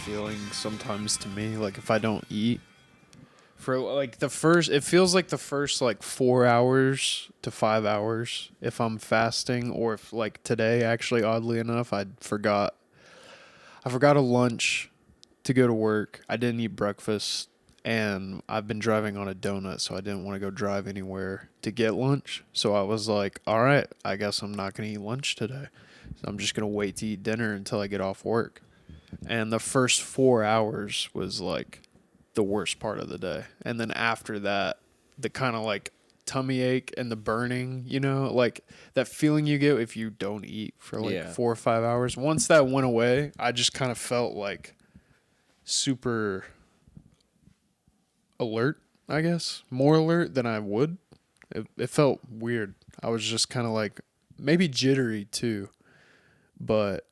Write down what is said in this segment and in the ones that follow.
feeling sometimes to me. Like if I don't eat for like it feels like the first like 4 hours to 5 hours if I'm fasting, or if like today, actually, oddly enough, I forgot a lunch to go to work. I didn't eat breakfast, and I've been driving on a donut, so I didn't want to go drive anywhere to get lunch. So I was like, all right, I guess I'm not going to eat lunch today. So I'm just going to wait to eat dinner until I get off work. And the first 4 hours was like the worst part of the day. And then after that, the kind of like tummy ache and the burning, like that feeling you get if you don't eat for like 4 or 5 hours. Once that went away, I just kind of felt like super alert, I guess. More alert than I would. It felt weird. I was just kind of like maybe jittery too, but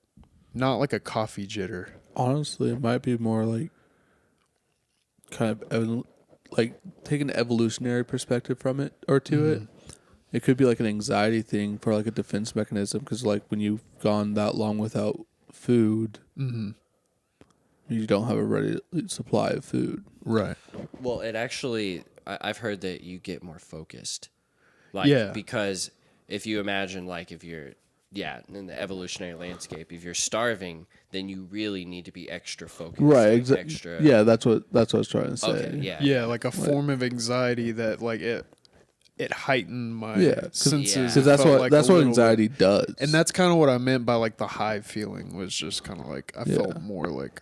not like a coffee jitter. Honestly, it might be more like kind of like take an evolutionary perspective from it or to it. It could be like an anxiety thing for like a defense mechanism, because like when you've gone that long without food, you don't have a ready supply of food. Right. Well, it actually, I've heard that you get more focused. Like, because if you imagine, like, if you're, in the evolutionary landscape, if you're starving, then you really need to be extra focused. Right, like exactly. Extra. Yeah, that's what I was trying to say. Okay, yeah, like a form of anxiety that like it heightened my senses. Because that's what anxiety does. And that's kind of what I meant by like the high feeling, was just kind of like I felt more like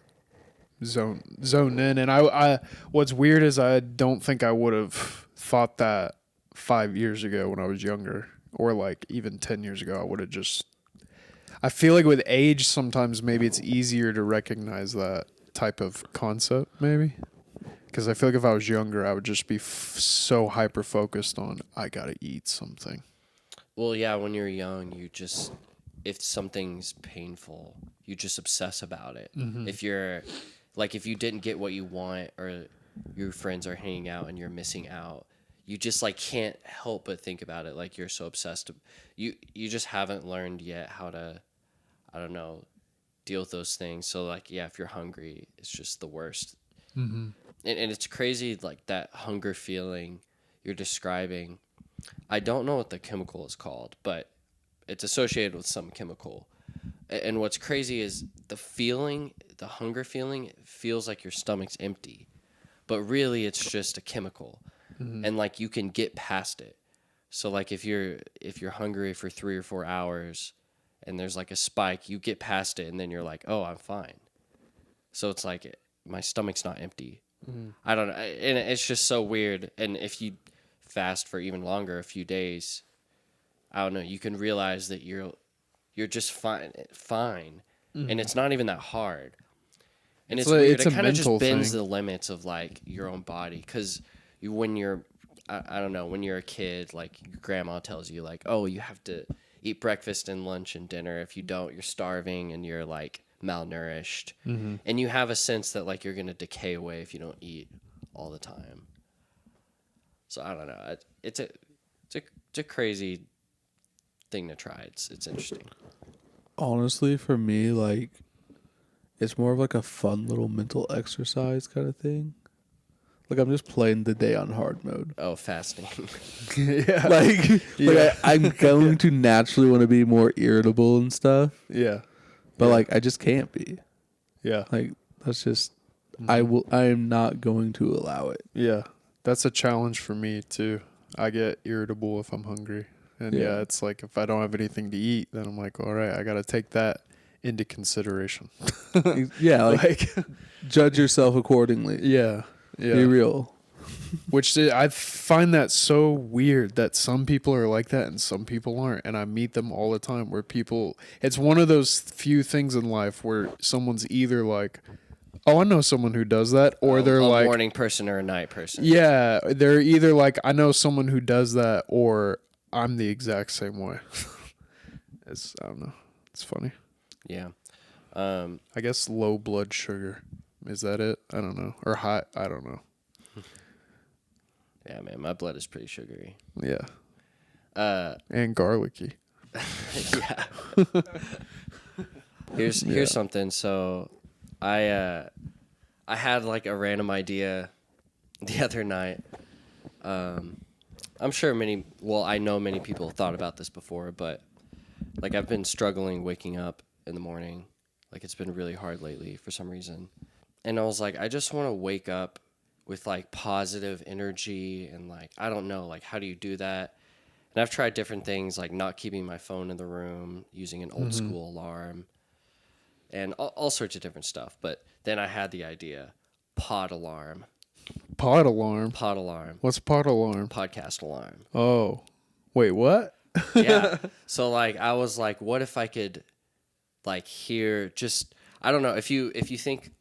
zoned in. And I what's weird is I don't think I would have thought that 5 years ago when I was younger, or like even 10 years ago. I would have just, I feel like with age sometimes maybe it's easier to recognize that type of concept, maybe. Because I feel like if I was younger, I would just be so hyper focused on I gotta eat something. Well, yeah, when you're young, if something's painful, you just obsess about it. If you're like, if you didn't get what you want, or your friends are hanging out and you're missing out, you just like can't help but think about it. Like, you're so obsessed. You just haven't learned yet how to, I don't know, deal with those things. So like, if you're hungry, it's just the worst. And it's crazy, like that hunger feeling you're describing. I don't know what the chemical is called, but it's associated with some chemical. And what's crazy is the hunger feeling feels like your stomach's empty, but really it's just a chemical. And like you can get past it. So like if you're hungry for 3 or 4 hours and there's like a spike, you get past it and then you're like, oh, I'm fine. So it's like my stomach's not empty. I don't know. And it's just so weird. And if you fast for even longer, a few days, I don't know, you can realize that you're just fine. And it's not even that hard. And it's weird. It kind of just bends the limits of like your own body. Because when you're, I don't know, when you're a kid, like your grandma tells you like, oh, you have to eat breakfast and lunch and dinner. If you don't, you're starving and you're like malnourished. And you have a sense that like you're going to decay away if you don't eat all the time. So I don't know. It's a crazy thing to try. It's interesting. Honestly, for me, like, it's more of like a fun little mental exercise kind of thing. Like, I'm just playing the day on hard mode. Oh, fasting. Like I'm going to naturally want to be more irritable and stuff. Yeah. But like I just can't be. Yeah. Like that's just I am not going to allow it. Yeah. That's a challenge for me too. I get irritable if I'm hungry. And it's like if I don't have anything to eat, then I'm like, all right, I got to take that into consideration. Yeah, like judge yourself accordingly. Yeah. Be real. Which I find that so weird that some people are like that and some people aren't. And I meet them all the time where it's one of those few things in life where someone's either like, oh, I know someone who does that, or they're like a morning person or a night person. Yeah, they're either like, I know someone who does that, or I'm the exact same way. I don't know. It's funny. Yeah. I guess low blood sugar. Is that it? I don't know. Or high. I don't know. Yeah, man, my blood is pretty sugary. Yeah. And garlicky. Yeah. Here's something. So I had like a random idea the other night. I'm sure I know many people have thought about this before, but like I've been struggling waking up in the morning. Like it's been really hard lately for some reason. And I was like, I just want to wake up with like positive energy and like, I don't know, like how do you do that? And I've tried different things like not keeping my phone in the room, using an old school alarm, and all sorts of different stuff. But then I had the idea, Podalarm. Podalarm. Podalarm. What's Podalarm? Podcast alarm. Oh, wait, what? Yeah. So like I was like, what if I could like hear just I don't know if you think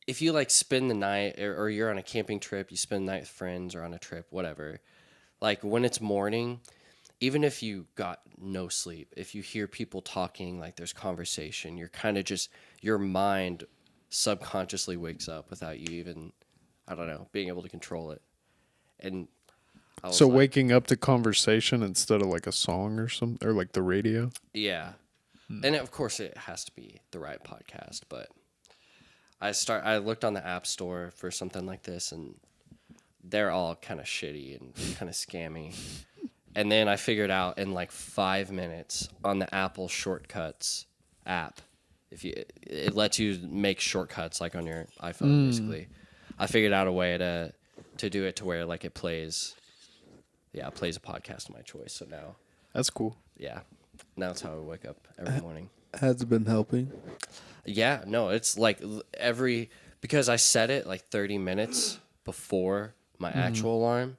if you like spend the night or you're on a camping trip, you spend the night with friends or on a trip, whatever. Like when it's morning, even if you got no sleep, if you hear people talking, like there's conversation, you're kind of just your mind subconsciously wakes up without you even I don't know, being able to control it. And I was So like, waking up to conversation instead of like a song or something, or like the radio? yeah. And of course it has to be the right podcast, but I looked on the App Store for something like this and they're all kind of shitty and kind of scammy. And then I figured out in like 5 minutes on the Apple Shortcuts app, it lets you make shortcuts like on your iPhone basically. I figured out a way to do it to where like it plays a podcast of my choice. So now, That's cool. yeah, now that's how I wake up every morning. Has it been helping? Yeah, no, it's like because I set it like 30 minutes before my actual alarm.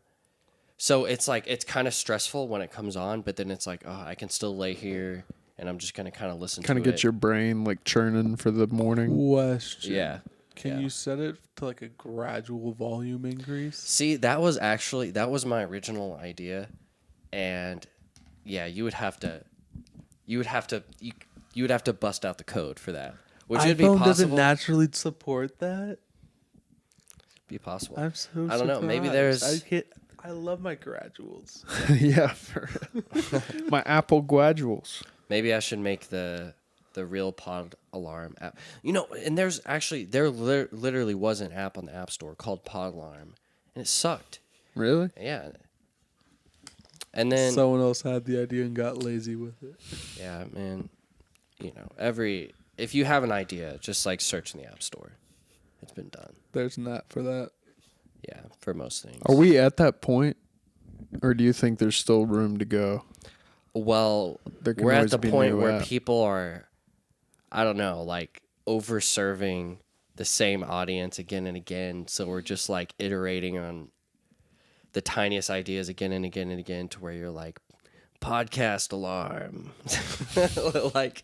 So it's like, it's kind of stressful when it comes on, but then it's like, oh, I can still lay here and I'm just going to kind of listen to it. Kind of get your brain like churning for the morning. Question. Yeah. Can you set it to like a gradual volume increase? See, that was my original idea. And yeah, you would have to bust out the code for that. Which would be iPhone possible. doesn't naturally support that. Be possible. I'm so I don't know. Maybe there's I love my graduals. Yeah, my Apple graduals. Maybe I should make the real Pod Alarm app. You know, and there literally was an app on the App Store called Pod Alarm, and it sucked. Really? Yeah. And then Someone else had the idea and got lazy with it. yeah, man. You know, if you have an idea, just like search in the App Store. It's been done. There's an app for that. Yeah, for most things. Are we at that point, or do you think there's still room to go? Well, There can we're at always the be point new where app. people are, I don't know, like over-serving the same audience again and again. So we're just like iterating on the tiniest ideas again and again and again to where you're like, podcast alarm. Like,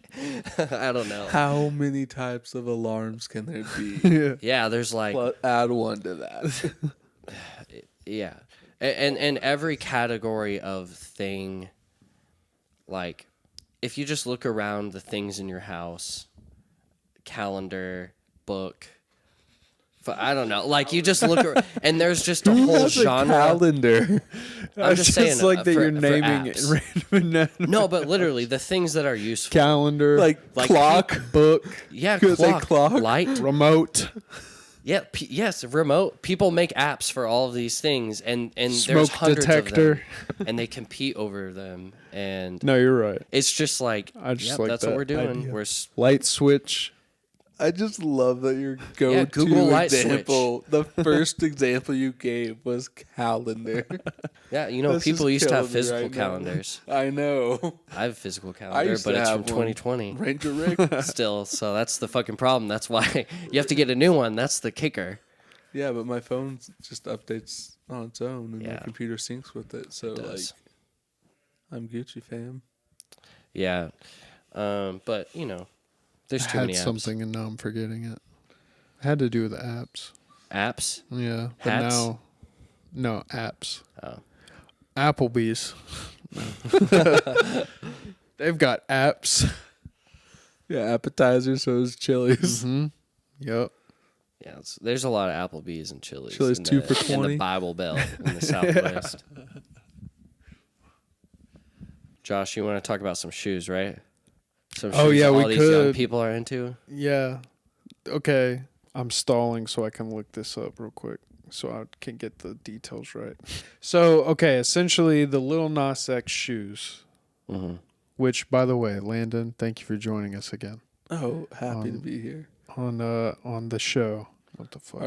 I don't know. How many types of alarms can there be? Yeah, there's like, Add one to that. yeah. And every category of thing, like, if you just look around the things in your house, calendar, book, I don't know. Like, you just look around, and there's just a whole genre. Calendar. I'm just saying, like that for- you're for naming apps. it random. No, but literally, the things that are useful. Calendar, Like clock. book, Yeah, Could say clock, clock? light. remote, Yeah, yes, remote. People make apps for all of these things, and there's smoke hundreds detector. of them, and they compete over them, and No, you're right. it's just like, I just yep, like that's that what we're doing. idea. We're Light switch. I just love that your go-to Google Light example, the first example you gave was calendar. yeah, you know, This people is used to have killing me physical right now. calendars. I know. I have a physical I calendar, used but to it's have from one. 2020 Ranger Rick. still. So that's the fucking problem. That's why you have to get a new one. That's the kicker. Yeah, but my phone just updates on its own, and my Yeah. computer syncs with it. So It like, does. I'm Gucci fam. Yeah, but you know, there's I too many had apps. something and now I'm forgetting it. Had to do with apps. Apps. Yeah, but Hats? now, no apps. Oh. Applebee's. No. They've got apps. Yeah, appetizer. So is Chili's. Mm-hmm. Yep. Yeah, there's a lot of Applebee's and Chili's. Chili's in 2 the, for in the $20. Bible Belt in the Southwest. Josh, you want to talk about some shoes, right? Some shoes Oh, yeah, all we these young could. people are into. Yeah. okay, I'm stalling so I can look this up real quick so I can get the details right. So, okay, essentially the Lil Nas X shoes, which, by the way, Landon, thank you for joining us again Oh, happy to be here. on the show. What the fuck?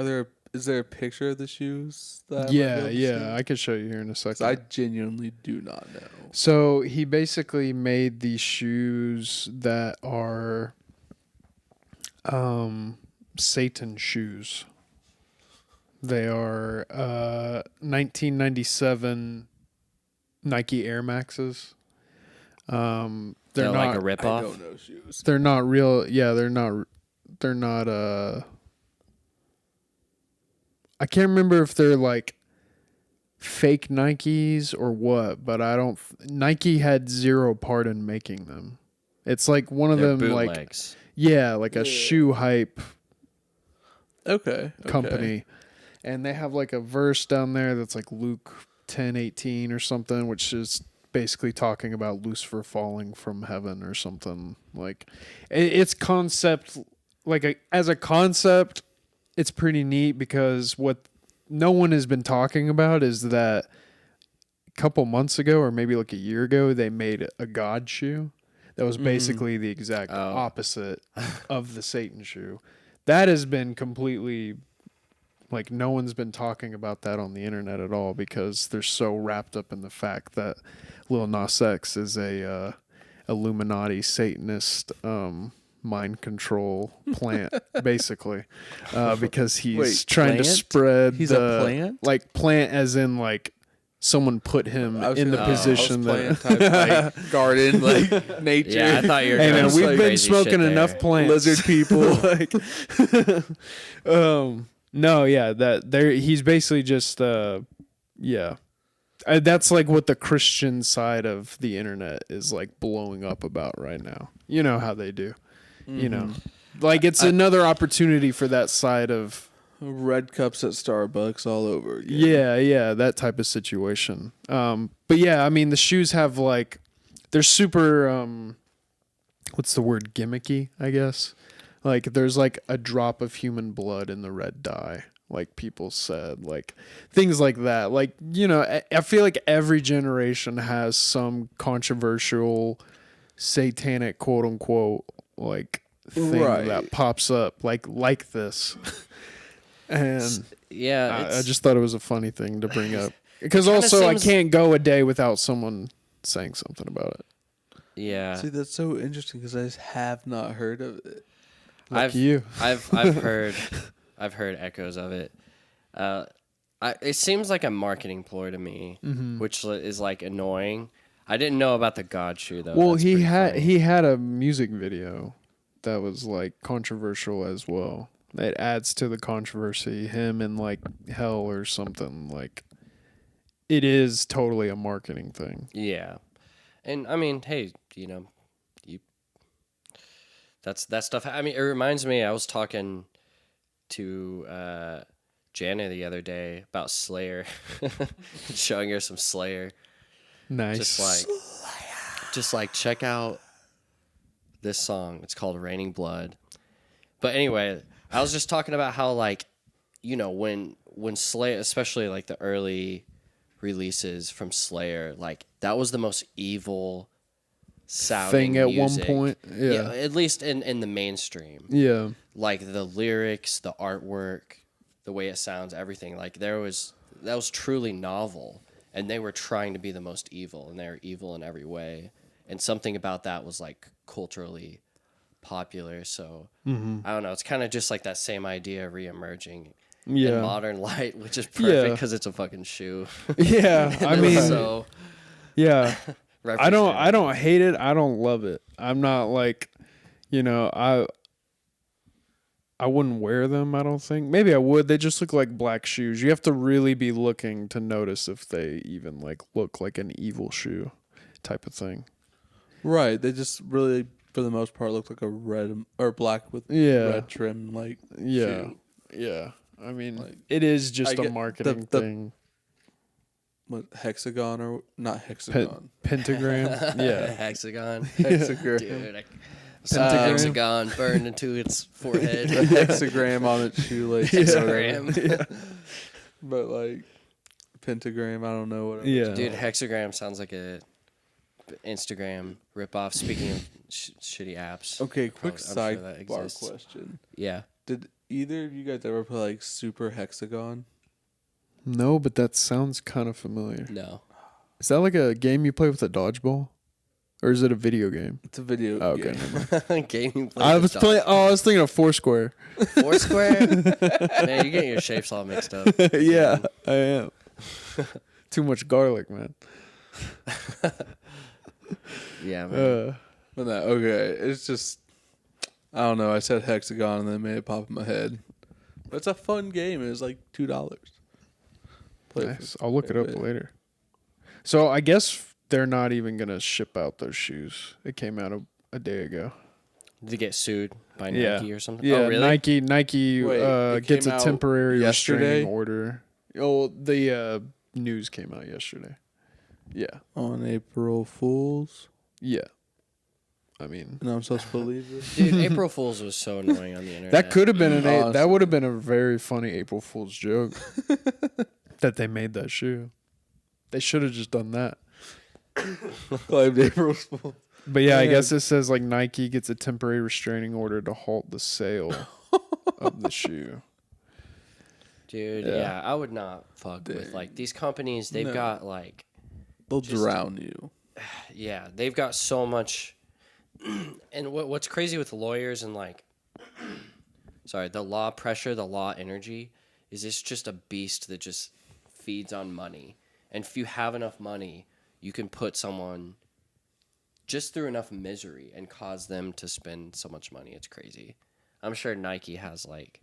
Is there a picture of the shoes? That I might be Yeah, able to yeah, see? I could show you here in a 'Cause second. I genuinely do not know. So he basically made these shoes that are Satan shoes. They are 1997 Nike Air Maxes. They're They're not like a I ripoff. don't know shoes. they're not real. Yeah, they're not I can't remember if they're like fake Nikes or what, but Nike had zero part in making them. It's like one of They're them like bootlegs. like a shoe hype Okay. company. And they have like a verse down there that's like Luke 10:18 or something, which is basically talking about Lucifer falling from heaven or something. Like it's concept as a concept, it's pretty neat because what no one has been talking about is that a couple months ago or maybe like a year ago they made a God shoe that was basically the exact opposite of the Satan shoe. That has been completely like no one's been talking about that on the internet at all because they're so wrapped up in the fact that Lil Nas X is a Illuminati Satanist mind control plant basically because he's trying to plant? spread He's a plant? like plant as in like someone put him in the position that type, like garden, like nature. Yeah, I thought you were hey doing man, some we've been crazy smoking shit enough there. plants. Lizard people. like no, yeah, that there he's basically just that's like what the Christian side of the internet is like blowing up about right now. You know how they do. You know. Like it's another opportunity for that side of Red cups at Starbucks all over again. yeah, that type of situation. But yeah, I mean the shoes have like they're super what's the word, gimmicky, I guess. Like there's like a drop of human blood in the red dye, like people said, like things like that. Like, you know, I feel like every generation has some controversial satanic quote unquote like thing that pops up like this. And Yeah, I just thought it was a funny thing to bring up because kinda also I seems- can't go a day without someone saying something about it. yeah. See, that's so interesting because I just have not heard of it. You. I've heard echoes of it. It seems like a marketing ploy to me, which is like annoying. I didn't know about the God shoe though. Well, That's pretty funny. he had a music video that was like controversial as well. It adds to the controversy. Him in like hell or something. Like it is totally a marketing thing. Yeah, and I mean, hey, you know, that stuff. I mean, it reminds me. I was talking to Jana the other day about Slayer, showing her some Slayer. Nice. Just like check out this song. It's called "Raining Blood." But anyway, I was just talking about how like, you know, when Slayer, especially like the early releases from Slayer, like that was the most evil sounding thing at music. one point. Yeah, at least in the mainstream. Yeah. Like the lyrics, the artwork, the way it sounds, everything. Like that was truly novel, and they were trying to be the most evil, and they were evil in every way. And something about that was like culturally popular. So I don't know. It's kind of just like that same idea reemerging in modern light, which is perfect because it's a fucking shoe. Yeah. I It was mean, so yeah. I don't representative. hate it. I don't love it. I'm not like, you know, I wouldn't wear them, I don't think. Maybe I would. They just look like black shoes. You have to really be looking to notice if they even like look like an evil shoe type of thing. Right. They just really, for the most part, look like a red or black with red trim, like shoe. Yeah. I mean, Like, it is just I a get marketing the thing. What, hexagon or not hexagon? Pentagram. Yeah. Hexagon. Hexagram. Dude, I'm hexagon burned into its forehead. A hexagram on its shoelace. Hexagram. But like pentagram, I don't know what. Yeah. Dude, hexagram sounds like a Instagram ripoff. Speaking of shitty apps. Okay, quick I'm sure that sidebar exists. question. Yeah. Did either of you guys ever play like Super Hexagon? No, but that sounds kind of familiar. No. Is that like a game you play with a dodgeball? Or is it a video game? It's a video Oh, okay, game. never mind. Gaming. I was thinking of Foursquare. Foursquare? Man, you're getting your shapes all mixed up. Yeah, I am. Too much garlic, man. Yeah, man. But no, okay, it's just I don't know. I said hexagon and then it made it pop in my head. But it's a fun game. It was like $2. Nice. I'll look it up later. So I guess they're not even gonna ship out those shoes. It came out a day ago. Did they get sued by Nike or something? Yeah, Oh, really? Nike Wait, it gets came a out temporary yesterday? restraining order. Oh, the news came out yesterday. Yeah. On April Fools. Yeah. I mean, And I'm supposed to believe this. Dude, April Fool's was so annoying on the internet. that could have been Honestly. that would have been a very funny April Fool's joke. That they made that shoe. They should have just done that. Claimed April Fools. But yeah, I Man. guess it says like Nike gets a temporary restraining order to halt the sale of the shoe. Dude, Yeah. yeah, I would not fuck with like these companies. They've No. got like, They'll Just- drown you. yeah, they've got so much. And what's crazy with lawyers and like, sorry, the law pressure, the law energy, is it's just a beast that just feeds on money. And if you have enough money, you can put someone just through enough misery and cause them to spend so much money. It's crazy. I'm sure Nike has like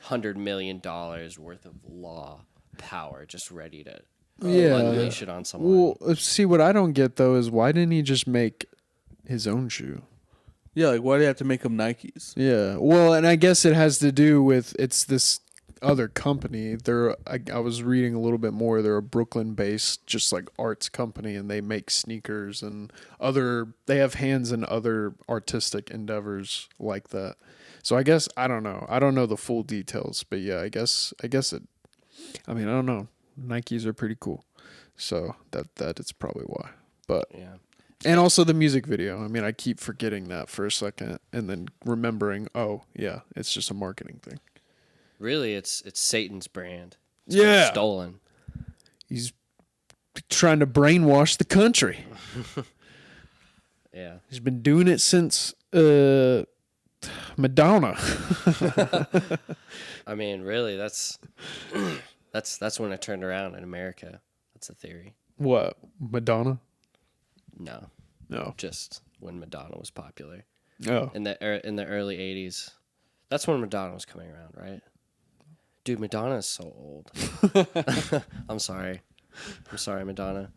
$100 million worth of law power just ready to unleash it on someone. Well, see, what I don't get though is why didn't he just make his own shoe? Yeah, like why do you have to make them Nikes? Yeah. Well, and I guess it has to do with it's this other company. I was reading a little bit more. They're a Brooklyn-based, just like arts company, and they make sneakers and they have hands in other artistic endeavors like that. So I guess I don't know. I don't know the full details, but yeah, I guess it. I mean, I don't know. Nikes are pretty cool, so that is probably why. But Yeah. and also the music video. I mean, I keep forgetting that for a second, and then remembering. Oh yeah, it's just a marketing thing. Really, it's Satan's brand. It's Yeah. been stolen. He's trying to brainwash the country. Yeah. He's been doing it since Madonna. I mean, really, that's when it turned around in America. That's a theory. What? Madonna? No, No. just when Madonna was popular Oh. in the early '80s. That's when Madonna was coming around, right? Dude, Madonna is so old. I'm sorry, Madonna.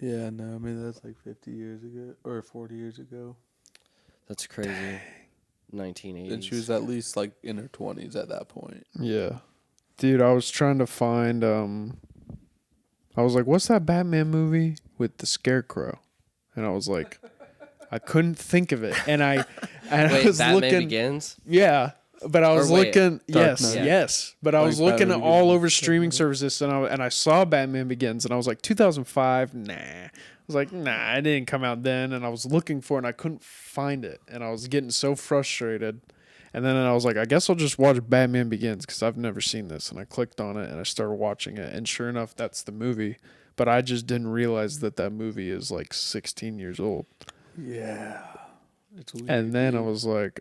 Yeah, no, I mean that's like 50 years ago or 40 years ago. That's crazy. 1980s. And she was at least like in her 20s at that point. Yeah. Dude, I was trying to find I was like, what's that Batman movie with the Scarecrow? And I was like, I couldn't think of it. And I Wait, was Batman looking Begins? Yeah. But I was Or wait, looking Dark yes, Knight. yes. But I Like was looking Batman all Begins. over streaming services and I saw Batman Begins and I was like 2005, nah. I was like, nah, it didn't come out then, and I was looking for it and I couldn't find it. And I was getting so frustrated. And then I was like, I guess I'll just watch Batman Begins because I've never seen this. And I clicked on it and I started watching it. And sure enough, that's the movie. But I just didn't realize that movie is like 16 years old. Yeah. It's weird. And then I was like,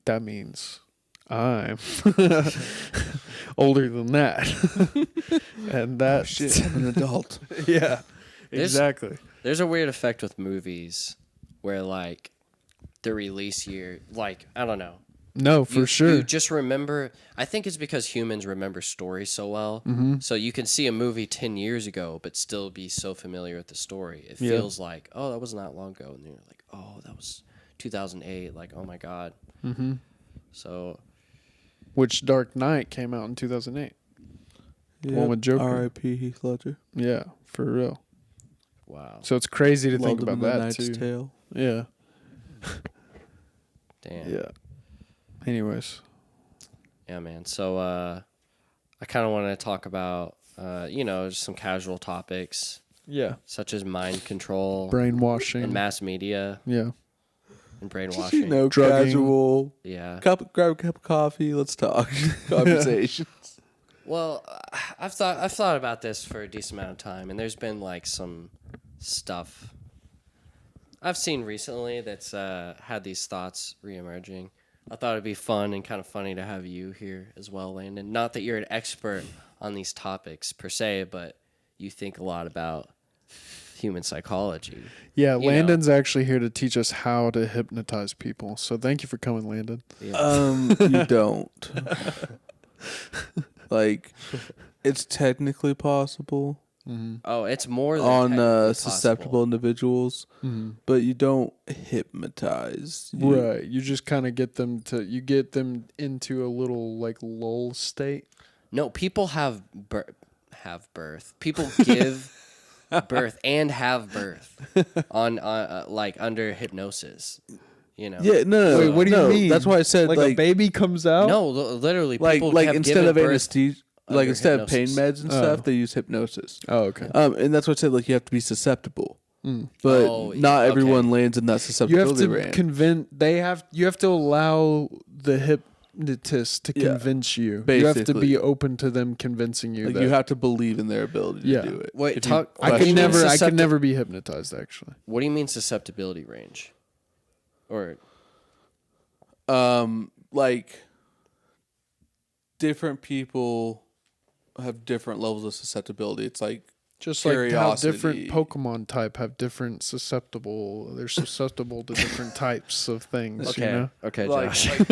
that means I'm older than that. And that shit, I'm an adult. Yeah, There's- exactly. There's a weird effect with movies where like the release year, like I don't know. No, for sure. You just remember. I think it's because humans remember stories so well. Mm-hmm. So you can see a movie 10 years ago, but still be so familiar with the story. It Yeah. feels like, oh, that was not long ago, and then you're like, oh, that was 2008. Like, oh my god. Mm-hmm. So Which Dark Knight came out in 2008. One with Joker. R.I.P. Heath Ledger. Yeah, for real. wow. So it's crazy to Loved think him about in The that Knight's too. Tale. Yeah. Damn. Yeah. Anyways. Yeah, man. So I kind of want to talk about, just some casual topics Yeah. such as mind control Brainwashing. and mass media Yeah. and brainwashing. You know, Drugging. casual. Yeah. Grab a cup of coffee. Let's talk. Conversation. Well, I've thought about this for a decent amount of time, and there's been like some stuff I've seen recently that's had these thoughts reemerging. I thought it'd be fun and kind of funny to have you here as well, Landon. Not that you're an expert on these topics per se, but you think a lot about human psychology. Yeah, You Landon's actually here to teach us how to hypnotize people. So thank you for coming, Landon. Yeah. You don't. Like, it's technically possible Oh, it's more than on technically susceptible possible. individuals, but you don't hypnotize. Right. You just kind of get them into a little like lull state. No, people have birth. People give birth and have birth on like under hypnosis. You know. Yeah, no. Wait, what do you mean? That's why I said Like a baby comes out? No, literally, like people have instead given of birth anesthesia, like under instead of pain hypnosis. meds and stuff, they use hypnosis. Oh, okay. And that's what I said. Like, you have to be susceptible, but Oh, not okay. everyone lands in that You have susceptibility to range. you have to allow the hypnotist to Yeah, convince you. You have to basically. be open to them convincing you Like, that you have to believe in their ability Yeah. to do it. Wait, If you talk- I What do you could mean never never be hypnotized actually. What do you mean susceptibility range? Or like, different people have different levels of susceptibility. It's like Just like how different curiosity. Pokemon type have different they're susceptible to different types of things, okay, you know? okay, like, Josh. like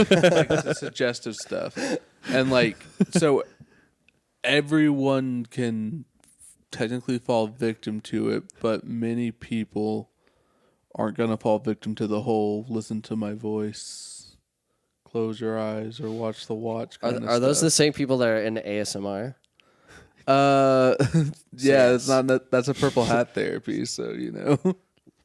the suggestive stuff, and like, so everyone can technically fall victim to it, but many people aren't gonna fall victim to the whole "listen to my voice, close your eyes, or watch the watch." Are, Kind are of those the stuff. same people that are into ASMR? Yeah, Yes. that's a purple hat therapy. So you know.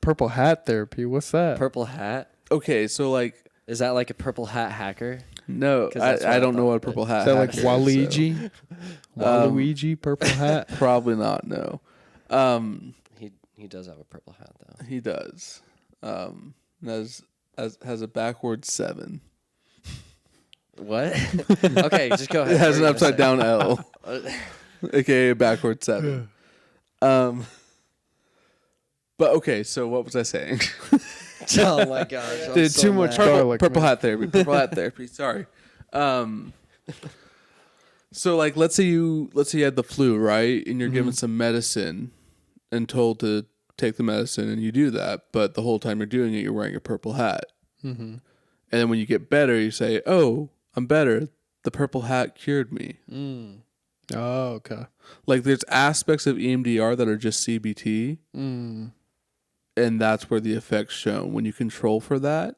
Purple hat therapy, what's that? Purple hat? Okay, so like, Is that like a purple hat hacker? no, 'Cause that's what I I don't know thought, what a but- purple hat. Is that like hacker is, so- Waluigi? Waluigi purple hat? Probably not. No. He does have a purple hat though. He does. Has a backward 7. What? Okay, just go ahead. It has an What were you upside down L, gonna say? aka a backward 7. But okay, so what was I saying? Oh my gosh! I'm Dude, so too much mad. garlic. Purple man. hat therapy. Purple hat therapy. Sorry. So like, let's say you had the flu, right? And you're given some medicine and told to take the medicine, and you do that, but the whole time you're doing it, you're wearing a purple hat. And then when you get better, you say, "Oh, I'm better. The purple hat cured me." Oh, okay. Like, there's aspects of EMDR that are just CBT, and that's where the effect's shown. When you control for that,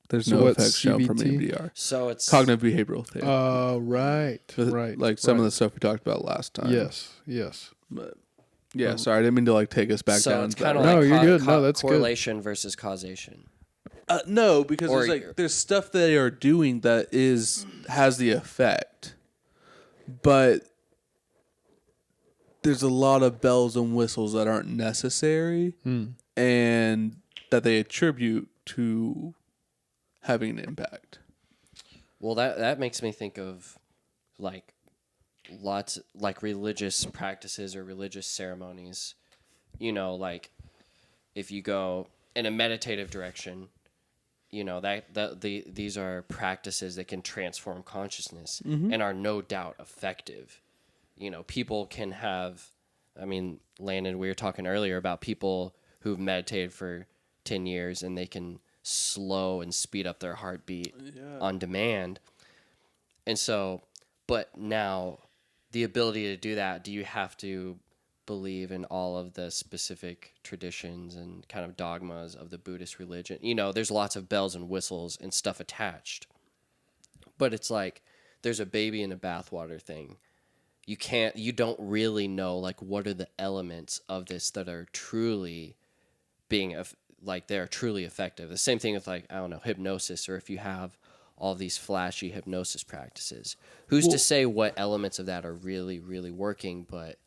there's So no what's effects shown from CBT? EMDR. So it's Cognitive behavioral therapy. Oh, right. With, Right. Like some of right. the stuff we talked about last time. Yes. But yeah, sorry, I didn't mean to like take us back so down. it's to that kind of road. No, like you're good. No, that's good. correlation versus causation. No, because Or there's stuff they are doing that has the effect, but there's a lot of bells and whistles that aren't necessary, and that they attribute to having an impact. Well, that makes me think of like lots like religious practices or religious ceremonies. You know, like if you go in a meditative direction, you know these are practices that can transform consciousness and are no doubt effective. You know, people can have. I mean, Landon, we were talking earlier about people who've meditated for 10 years and they can slow and speed up their heartbeat on demand. And so, but now the ability to do that, do you have to believe in all of the specific traditions and kind of dogmas of the Buddhist religion? You know, there's lots of bells and whistles and stuff attached. But it's like there's a baby in a bathwater thing. You don't really know like what are the elements of this that are truly being like they're truly effective. The same thing with like, I don't know, hypnosis, or if you have all these flashy hypnosis practices. Who's to say what elements of that are really, really working? But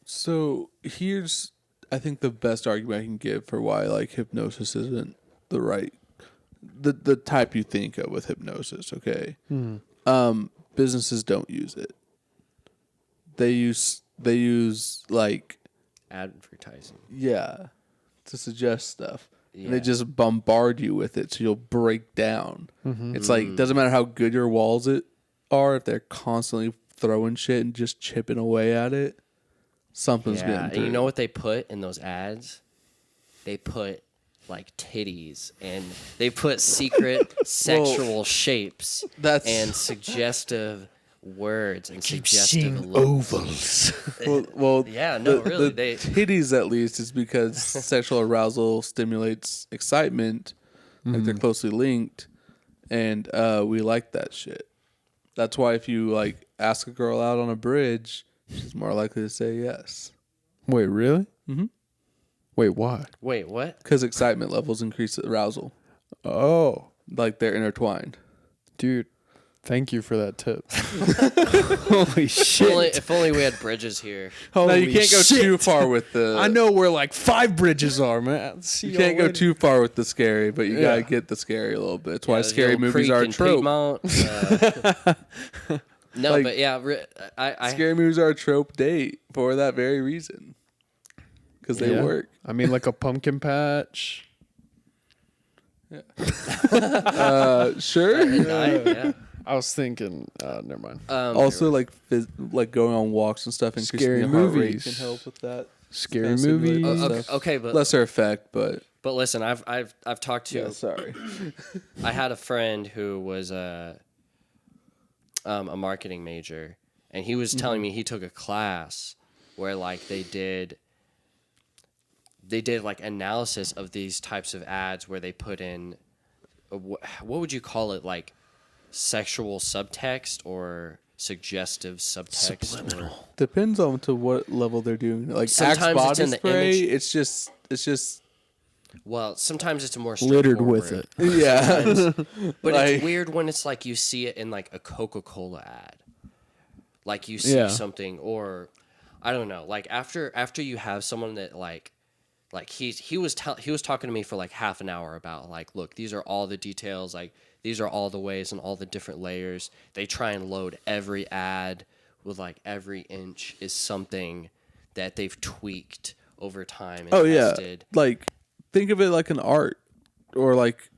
So here's, I think, the best argument I can give for why like hypnosis isn't the right, the type you think of with hypnosis. Okay, businesses don't use it. They use like advertising. to suggest stuff. Yeah. And they just bombard you with it, so you'll break down. It's like, doesn't matter how good your walls are, if they're constantly throwing shit and just chipping away at it, something's Yeah, getting and through. you know what they put in those ads? They put like titties, and they put secret sexual shapes and suggestive words and suggestive looks. ovals. Well, Yeah, no, really, the titties at least is because sexual arousal stimulates excitement, like they're closely linked, and we like that shit. That's why if you like ask a girl out on a bridge, she's more likely to say yes. Wait, really? Mhm. Wait, why? Wait, what? Because excitement levels increase arousal, Oh, like they're intertwined. dude. Thank you for that tip. Holy shit. If only we had Bridges here. No, Holy you can't go shit. too far with the. I know where like 5 bridges are, man. You can't go too far with the scary, but you gotta get the scary a little bit. It's why Yeah, scary Hill movies Creek are a and trope. Piedmont, no, Like, but yeah, I Scary movies are a trope date for that very reason. Because they Yeah. work. I mean, like a pumpkin patch. Sure. yeah. I was thinking, never mind. Also, like going on walks and stuff, increasing Scary your heart rate movies. can help with that. Scary kinda simulate movies. that Okay, stuff. okay, but Lesser effect, but listen, I've talked to. sorry. I had a friend who was a marketing major, and he was telling me he took a class where like they did like analysis of these types of ads where they put in what would you call it, like sexual subtext or suggestive subtext. Subliminal. Depends on to what level they're doing. Like Sometimes Axe it's body in the spray, image. it's just Well, sometimes it's more Littered with straightforward. it. yeah. But Like- it's weird when it's like you see it in like a Coca-Cola ad. Like you see Yeah. something, or I don't know, like after you have someone that like he was talking to me for like half an hour about like, look, these are all the details, like these are all the ways and all the different layers. They try and load every ad with like every inch is something that they've tweaked over time and tested. Like think of it like an art or like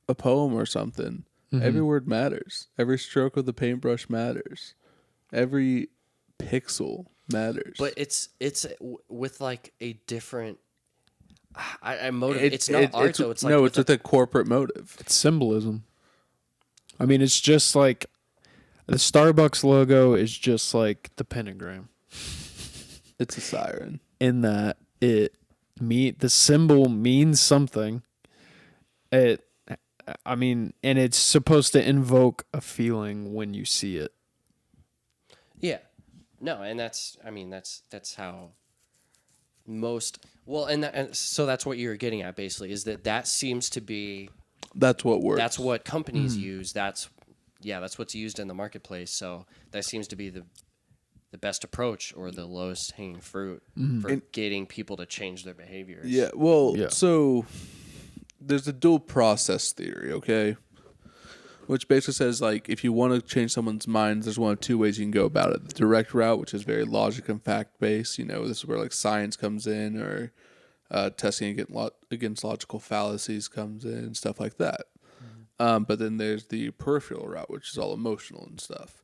a poem or something. Every word matters. Every stroke of the paintbrush matters. Every pixel matters. But it's with like a different. I motive. It's not art though. It's like no, it's with a corporate motive. It's symbolism. I mean, it's just like the Starbucks logo is just like the pentagram. It's a siren. In that the symbol means something. I mean, and it's supposed to invoke a feeling when you see it. Yeah. No, and that's how most and so that's what you're getting at basically, is that seems to be That's what works. that's what companies use. That's what's used in the marketplace. So that seems to be the best approach or the lowest hanging fruit for getting people to change their behaviors. Yeah. Well, Yeah. so there's a dual process theory, okay? Which basically says, like, if you want to change someone's mind, there's one of two ways you can go about it. The direct route, which is very logic and fact-based. You know, this is where, like, science comes in, or testing against logical fallacies comes in, stuff like that. But then there's the peripheral route, which is all emotional and stuff.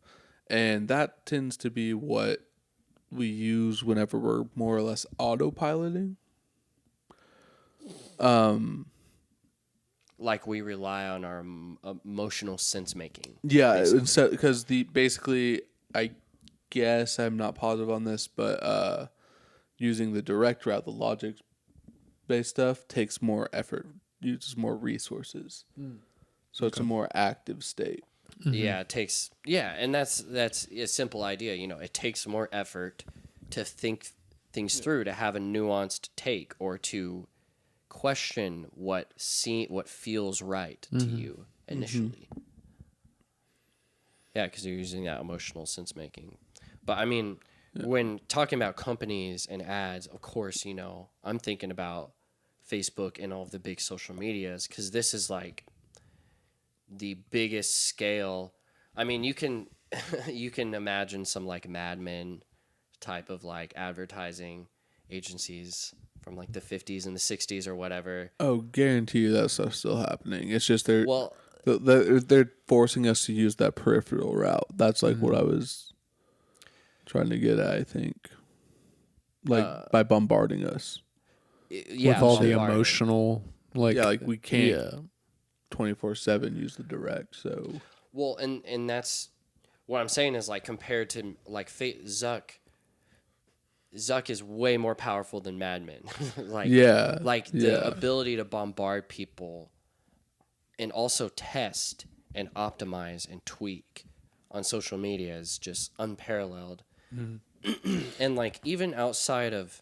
And that tends to be what we use whenever we're more or less autopiloting. Like we rely on our emotional sense making. Yeah, because basically, I guess I'm not positive on this, but using the direct route, the logic-based stuff, takes more effort, uses more resources, so it's a more active state. Yeah, it takes and that's a simple idea. You know, it takes more effort to think things through, to have a nuanced take, or to question what feels right to you initially. Yeah, because you're using that emotional sense making. But I mean, when talking about companies and ads, of course, you know, I'm thinking about Facebook and all of the big social medias, because this is like the biggest scale. I mean, you can you can imagine some like Mad Men type of like advertising agencies from like the 50s and the 60s or whatever. Oh, guarantee you that stuff's still happening. It's just Well, they're forcing us to use that peripheral route. That's like what I was trying to get at, I think. Like by bombarding us. yeah, with all the bombarding. emotional, like We can't 24/7 use the direct. So Well, and that's what I'm saying is like compared to like Zuck is way more powerful than Mad Men. The ability to bombard people and also test and optimize and tweak on social media is just unparalleled. And like even outside of,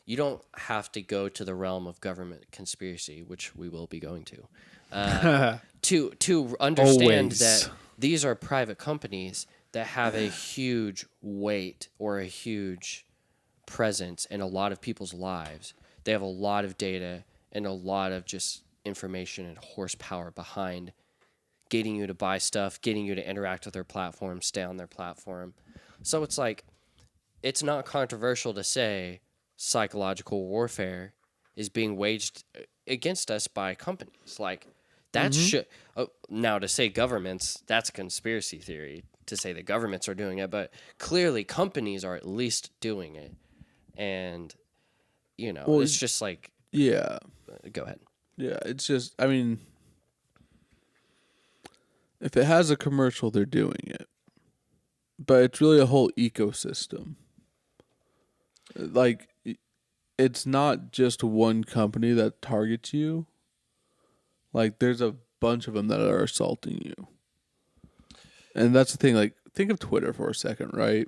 you don't have to go to the realm of government conspiracy, which we will be going to understand that these are private companies that have a huge weight or a huge presence in a lot of people's lives. They have a lot of data and a lot of just information and horsepower behind getting you to buy stuff, getting you to interact with their platform, stay on their platform. So it's like, it's not controversial to say psychological warfare is being waged against us by companies. Like, that should. Now, to say governments, that's a conspiracy theory to say that governments are doing it, but clearly companies are at least doing it. And, you know, it's just like. yeah. Go ahead. Yeah, it's just, I mean, if it has a commercial, they're doing it. But it's really a whole ecosystem. Like, it's not just one company that targets you. Like, there's a bunch of them that are assaulting you. And that's the thing, like, think of Twitter for a second, right?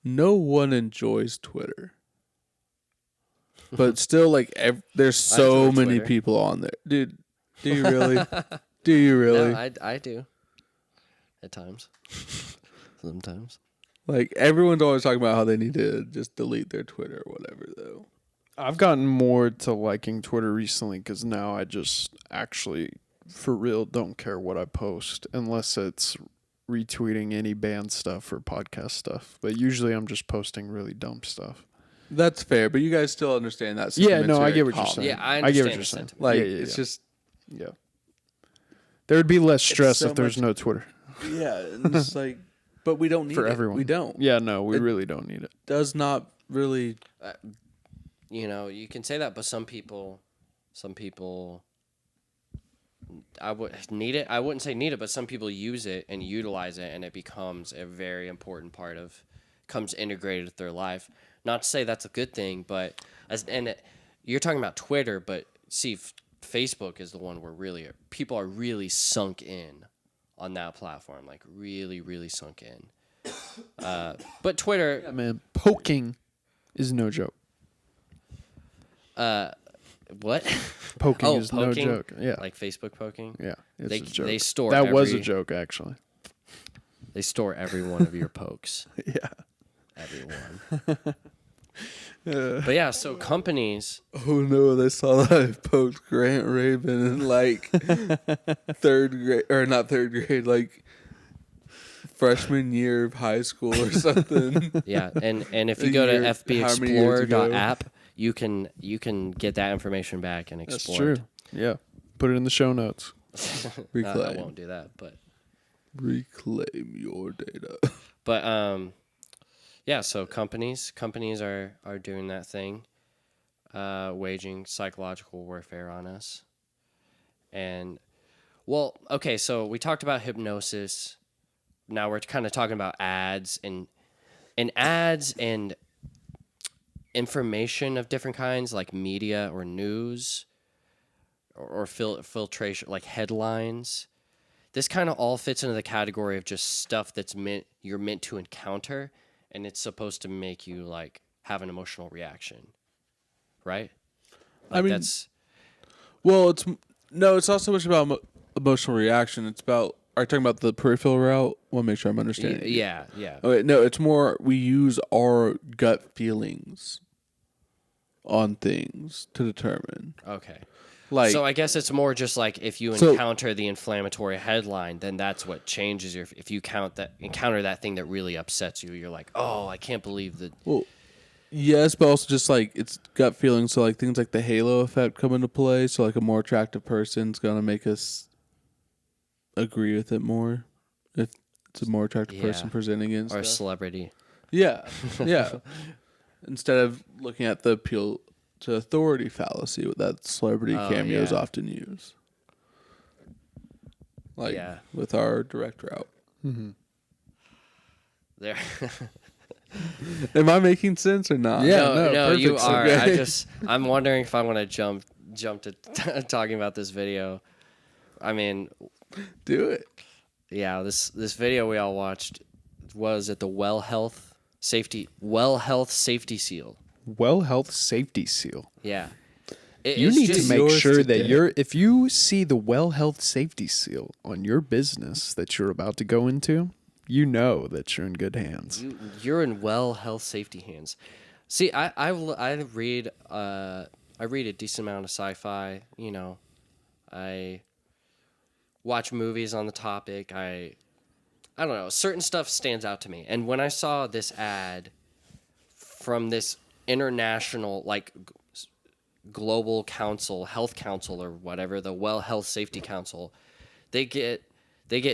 No one enjoys Twitter. But still, like, there's so many Twitter. people on there. Dude, do you really? Do you really? No, I do. At times. Sometimes. Like, everyone's always talking about how they need to just delete their Twitter or whatever, though. I've gotten more to liking Twitter recently because now I just actually, for real, don't care what I post unless it's retweeting any band stuff or podcast stuff. But usually I'm just posting really dumb stuff. That's fair, but you guys still understand that. Yeah, no, I get what you're saying. Yeah, I get understand what you're saying. Like, yeah, it's just... Yeah. There would be less stress so if there's no Twitter. Yeah, and it's like... But we don't need For it. everyone. We don't. Yeah, no, we really don't need it. Does not really... You know, you can say that, but some people, I would need it. I wouldn't say need it, but some people use it and utilize it, and it becomes a very important part of, comes integrated with their life. Not to say that's a good thing, but you're talking about Twitter, but see, Facebook is the one where really people are really sunk in on that platform, like really, really sunk in. But Twitter, Yeah, man, poking is no joke. what? Poking is poking? no joke. Yeah, Like Facebook poking? yeah, it's They a joke. they store that was a every- joke, actually. They store every one of your pokes. Yeah. Everyone. But yeah, so companies. Oh no, they saw that I post Grant Raven in like third grade, or not third grade, like freshman year of high school or something. Yeah, and if you A go to year- how many years ago? fbexplorer.app, you can get that information back and That's explore true. it. Yeah. Put it in the show notes. I Reclaim. won't do that, but Reclaim your data. yeah, so companies are doing that thing, waging psychological warfare on us. And well, okay, so we talked about hypnosis. Now we're kind of talking about ads and ads and information of different kinds, like media or news or filtration, like headlines. This kind of all fits into the category of just stuff that's you're meant to encounter, and it's supposed to make you like have an emotional reaction, right? Like, mean, that's well, it's not so much about emotional reaction. It's about. Are you talking about the peripheral route? I want to make sure I'm understanding. you. yeah. Okay, no, it's more we use our gut feelings on things to determine. Okay. Like, So I guess it's more just like if you encounter the inflammatory headline, then that's what changes your. If you encounter that thing that really upsets you, you're like, oh, I can't believe that. well, yes, but also just like it's gut feelings. So like things like the halo effect come into play. So like a more attractive person's gonna make us agree with it more if it's a more attractive person presenting it. Or a celebrity. Yeah, yeah. Instead of looking at the appeal to authority fallacy that celebrity cameos often use. Like with our direct route. Mm-hmm. There. Am I making sense or not? Yeah, no, you perfect. are. Okay. I'm wondering if I want to jump to talking about this video. I mean, Do it. yeah, this video we all watched was at the Well Health Safety Seal. Well Health Safety Seal. Yeah. You It's need to just make yours sure today. that if you see the Well Health Safety Seal on your business that you're about to go into, you know that you're in good hands. You're in well health safety hands. See, I read a decent amount of sci-fi. You know, I watch movies on the topic. I don't know. Certain stuff stands out to me, and when I saw this ad from this international global council, health council or whatever, the Well Health Safety Council, they get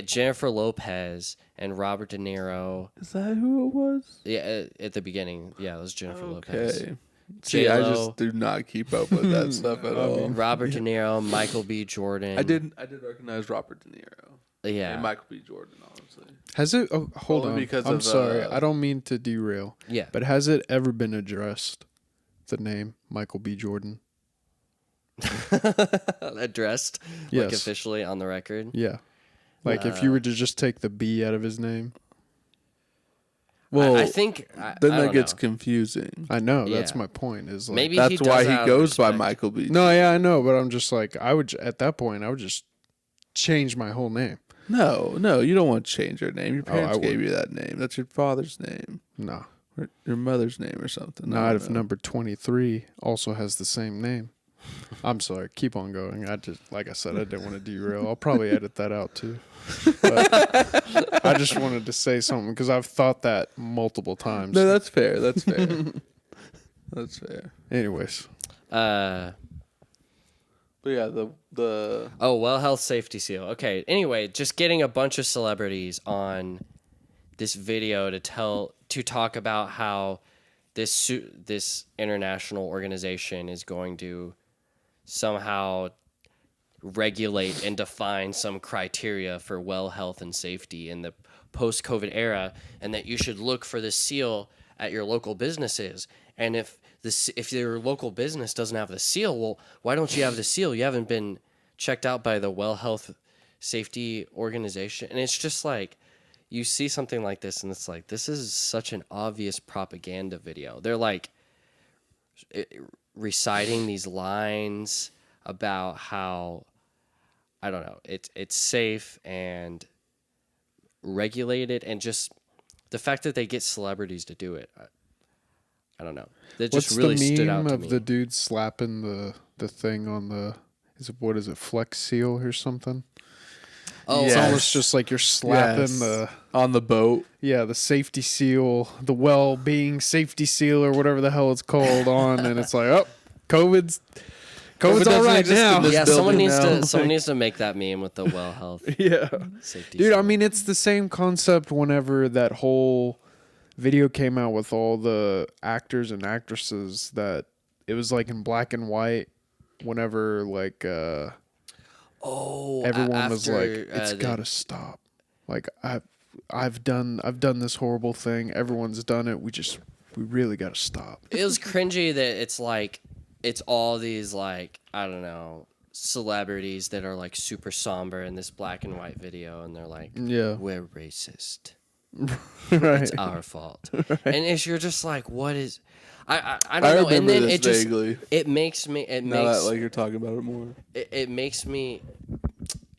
Jennifer Lopez and Robert De Niro. Is that who it was? Yeah, at the beginning, yeah, it was Jennifer Lopez. Okay. See, I J-Lo. just do not keep up with that stuff at all. Robert De Niro, Michael B. Jordan. I did recognize Robert De Niro. Yeah. And Michael B. Jordan, honestly. Has it? Oh, hold Only on. because I'm of, sorry. I don't mean to derail. Yeah. But has it ever been addressed? The name Michael B. Jordan. Addressed, Yes. like officially on the record. Yeah. Like if you were to just take the B out of his name. Well, I think then I that don't gets know. confusing. I know. That's Yeah. my point. Is like, Maybe That's he why does he out of goes by respect. Michael B. No, yeah, I know, but I'm just like at that point I would just change my whole name. No, you don't want to change your name. Your parents I gave would. you that name. That's your father's name. No. Or your mother's name or something. Not if number 23 also has the same name. I'm sorry. Keep on going. I just, like I said, I didn't want to derail. I'll probably edit that out too. But I just wanted to say something because I've thought that multiple times. No, that's fair. That's fair. That's fair. Anyways. But yeah, the Oh, Well Health Safety Seal. Okay. Anyway, just getting a bunch of celebrities on this video to talk about how this international organization is going to somehow regulate and define some criteria for well health and safety in the post-COVID era, and that you should look for the seal at your local businesses. And if your local business doesn't have the seal, well, why don't you have the seal? You haven't been checked out by the Well Health Safety Organization. And it's just like, you see something like this, and it's like, this is such an obvious propaganda video. They're like reciting these lines about how, I don't know, it's safe and regulated, and just the fact that they get celebrities to do it. I don't know. That just What's really the stood out meme to of me. the dude slapping the thing on the what is it, Flex Seal or something? Oh, It's Yes. almost just like you're slapping Yes. On the boat. the safety seal, the well-being safety seal or whatever the hell it's called on, and it's like, oh, COVID's all doesn't right exist now. in this yeah, someone building needs now. to make that meme with the well health Yeah. safety. Dude, I seal. mean, it's the same concept whenever that whole video came out with all the actors and actresses that it was like in black and white whenever like everyone was like, it's gotta stop. Like I've done this horrible thing. Everyone's done it. We really gotta stop. It was cringy that it's like, it's all these like, I don't know, celebrities that are like super somber in this black and white video, and they're like, Yeah. we're racist. Right. It's our fault. And you're just like, what is? I I don't know. And remember then this it just vaguely. it makes me Now that like you're talking about it more. it makes me,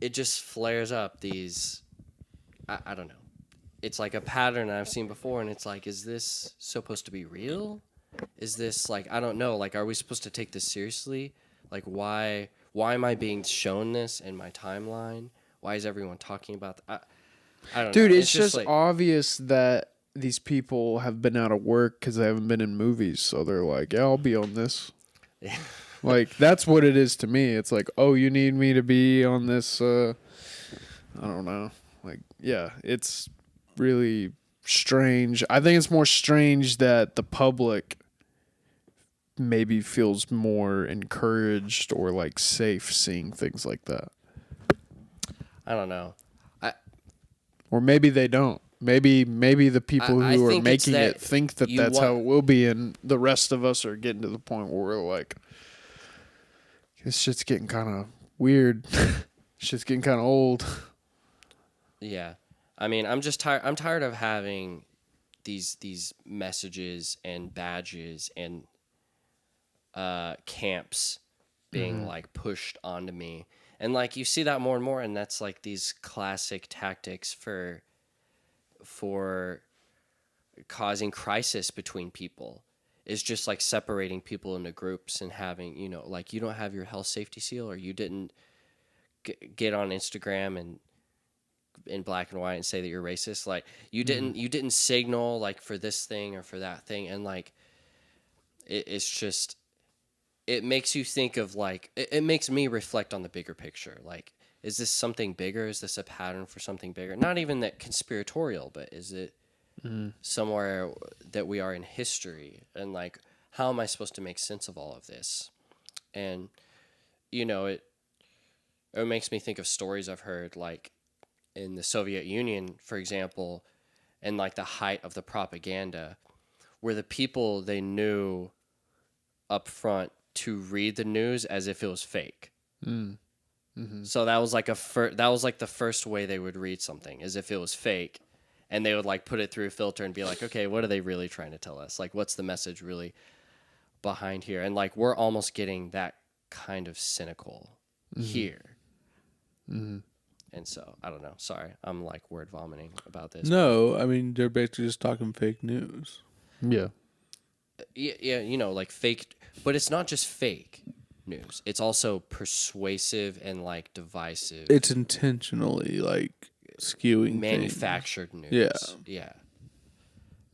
it just flares up these, I don't know. It's like a pattern I've seen before, and it's like, is this supposed to be real? Is this like, I don't know, like, are we supposed to take this seriously? Like, why am I being shown this in my timeline? Why is everyone talking about that? I don't know. Dude, it's just like, obvious that these people have been out of work because they haven't been in movies. So they're like, yeah, I'll be on this. Like, that's what it is to me. It's like, oh, you need me to be on this. I don't know. Like, yeah, it's really strange. I think it's more strange that the public maybe feels more encouraged or like safe seeing things like that. I don't know. Or maybe they don't. Maybe the people I who are think it's making that it think that you that's want- how it will be, and the rest of us are getting to the point where we're like, this shit's getting kind of weird. Shit's getting kind of old. Yeah. I mean, I'm just tired. I'm tired of having these messages and badges and camps being like pushed onto me. And like you see that more and more, and that's like these classic tactics for causing crisis between people. Is just like separating people into groups and having, you know, like you don't have your health safety seal, or you didn't get on Instagram and in black and white and say that you're racist. Like you didn't signal like for this thing or for that thing, and like it's just, it makes you think of like, it makes me reflect on the bigger picture. Like, is this something bigger? Is this a pattern for something bigger? Not even that conspiratorial, but is it somewhere that we are in history? And like, how am I supposed to make sense of all of this? And, you know, it makes me think of stories I've heard, like in the Soviet Union, for example, and like the height of the propaganda, where the people, they knew up front to read the news as if it was fake. So that was like that was like the first way they would read something, as if it was fake, and they would like put it through a filter and be like, okay, what are they really trying to tell us? Like, what's the message really behind here? And like, we're almost getting that kind of cynical here. And so, I don't know. Sorry, I'm like word vomiting about this. No, I mean they're basically just talking fake news. Yeah. Yeah, you know, like fake, but it's not just fake news. It's also persuasive and like divisive. It's intentionally like skewing manufactured things. news. Yeah.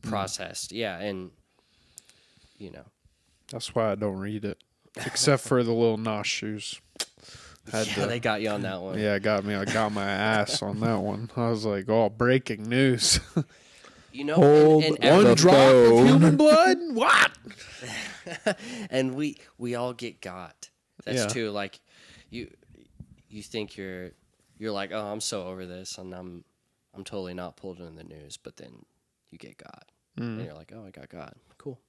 Processed. Yeah, and you know. That's why I don't read it. Except for the Lil Nas shoes. They got you on that one. Yeah, got me. I got my ass on that one. I was like, oh, breaking news. You know, Hold and one Drop of human blood? What? and we all get got. That's Yeah. too, like you think you're like, oh, I'm so over this, and I'm totally not pulled in the news, but then you get got. And you're like, oh, I got got. Cool.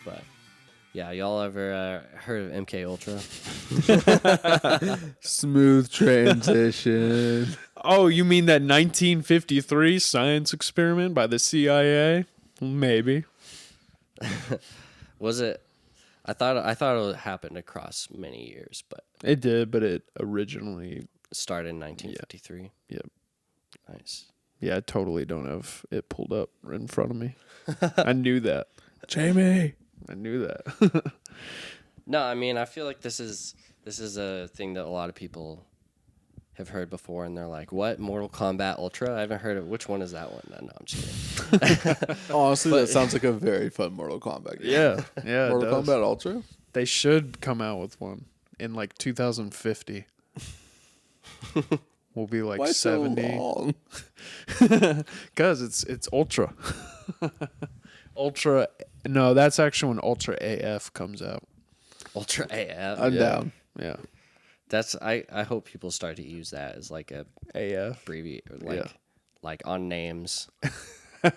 But yeah, y'all ever heard of MK Ultra? Smooth transition. Oh, you mean that 1953 science experiment by the CIA? Maybe. Was it? I thought it happened across many years, but It did, but it originally... started in 1953. Yep. Nice. Yeah, I totally don't have it pulled up right in front of me. I knew that. Jamie. I knew that. No, I mean, I feel like this is a thing that a lot of people have heard before, and they're like, "What? Mortal Kombat Ultra? I haven't heard of. Which one is that one?" No, I'm just kidding. Honestly, that sounds like a very fun Mortal Kombat game. Yeah. Yeah. Mortal it does. Kombat Ultra? They should come out with one in like 2050. We'll be like Why 70. so long? Because it's Ultra. Ultra. No, that's actually when Ultra AF comes out. Ultra AF. I'm down. Yeah. That's I hope people start to use that as like a AF. abbreviate, or like on names.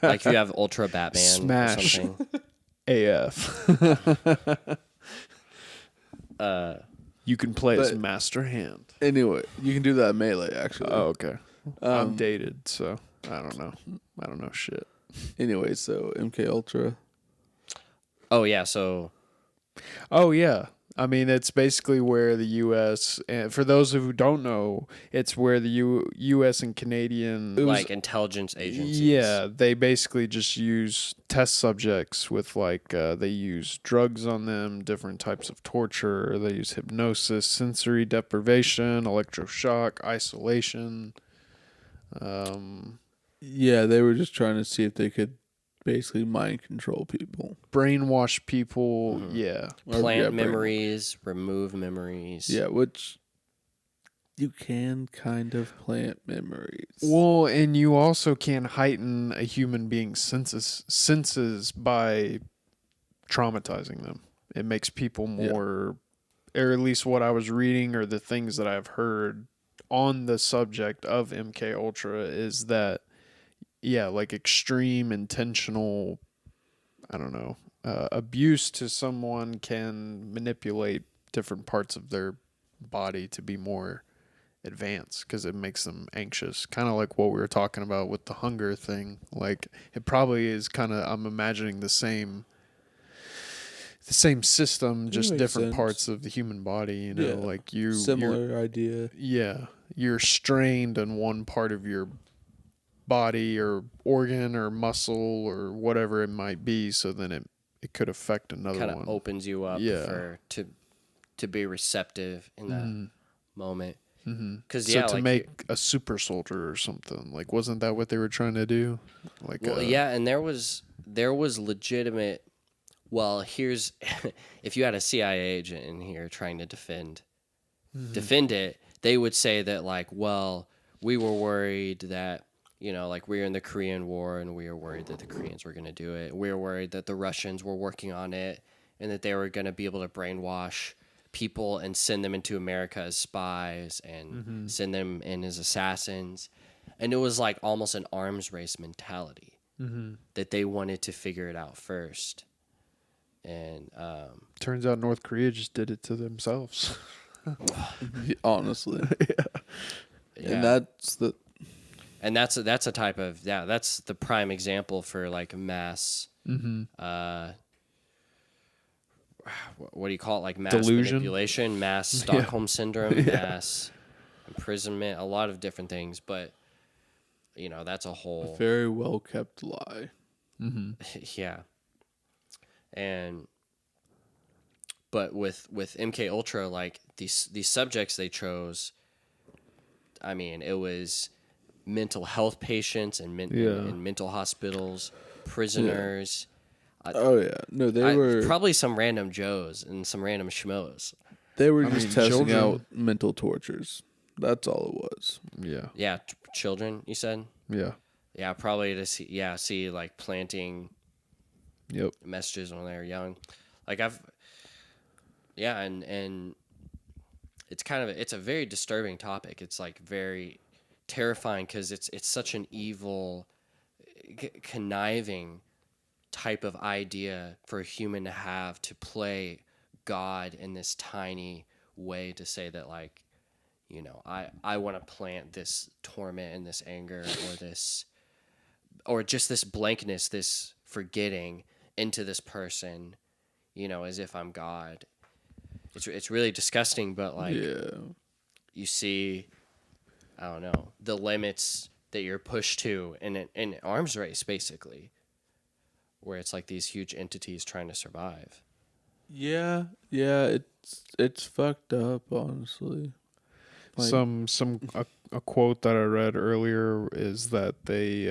Like if you have Ultra Batman Smash. or something. AF. You can play as But- Master Hand. Anyway, you can do that in Melee, actually. Oh, okay. I'm Um, dated, so I don't know. I don't know shit. Anyway, so MK Ultra. Oh yeah, so Oh yeah. I mean, it's basically where the U.S. and for those who don't know, it's where the U.S. and Canadian like intelligence agencies. Yeah, they basically just use test subjects with they use drugs on them, different types of torture. They use hypnosis, sensory deprivation, electroshock, isolation. Yeah, they were just trying to see if they could basically mind control people. Brainwash people. Yeah. Or, Plant yeah, memories, remove memories. Yeah, which you can kind of plant memories. Well, and you also can heighten a human being's senses by traumatizing them. It makes people more, or at least what I was reading or the things that I've heard on the subject of MK Ultra is that, like extreme intentional, I don't know, abuse to someone can manipulate different parts of their body to be more advanced because it makes them anxious, kind of like what we were talking about with the hunger thing. Like it probably is kind of, I'm imagining the same system, just makes different sense. parts of the human body, you know. Like Similar idea. you're strained in one part of your body or organ or muscle or whatever it might be, so then it could affect another Kind one. of opens you up for to be receptive in that moment. Because So to make a super soldier or something, like, wasn't that what they were trying to do? Like, and there was legitimate. Well, here's if you had a CIA agent in here trying to defend it, they would say that like, well, we were worried that like we were in the Korean War and we were worried that the Koreans were going to do it. We were worried that the Russians were working on it and that they were going to be able to brainwash people and send them into America as spies and send them in as assassins. And it was like almost an arms race mentality that they wanted to figure it out first. And turns out North Korea just did it to themselves. Honestly. yeah. And that's a type of that's the prime example for like mass what do you call it, like mass delusion, manipulation, mass Stockholm syndrome, mass imprisonment, a lot of different things, but that's a whole very well kept lie. yeah. And but with MK Ultra, like these subjects they chose, I mean, it was mental health patients and in mental hospitals, prisoners. No, they were probably some random Joes and some random schmoes. They were just testing children. out mental tortures. That's all it was. Yeah, children. You said. Yeah, probably to see like planting. Messages when they were young, like and it's it's a very disturbing topic. It's like very terrifying because it's such an evil, conniving type of idea for a human to have, to play God in this tiny way, to say that like, I want to plant this torment and this anger or just this blankness, this forgetting into this person, as if I'm God. It's really disgusting, but like you see, I don't know, the limits that you're pushed to in an arms race, basically, where it's like these huge entities trying to survive. Yeah, it's fucked up, honestly. Like, a quote that I read earlier is that they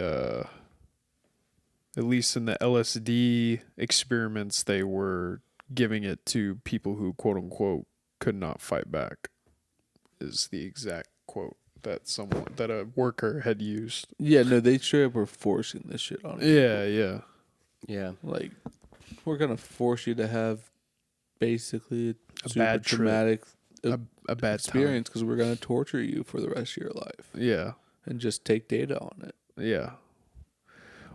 at least in the LSD experiments, they were giving it to people who, quote unquote, could not fight back, is the exact quote that a worker had used. Yeah, no, they straight up were forcing this shit on people. Yeah. Like, we're going to force you to have basically A super bad trip. traumatic A bad experience because we're going to torture you for the rest of your life. Yeah. And just take data on it. Yeah.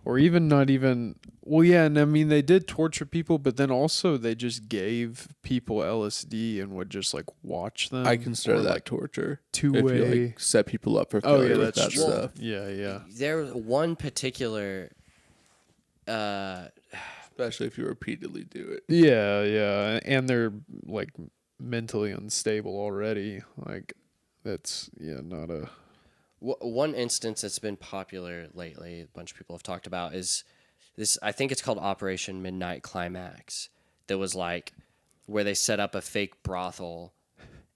or even not even. Well, yeah, and I mean they did torture people, but then also they just gave people LSD and would just like watch them. I consider or, that like, torture. two-way. If you like set people up for Oh failure yeah, with that's that true. stuff. Yeah. There one particular Especially if you repeatedly do it. Yeah, and they're like mentally unstable already. Like that's not a. one instance that's been popular lately, a bunch of people have talked about, is this. I think it's called Operation Midnight Climax. That was like where they set up a fake brothel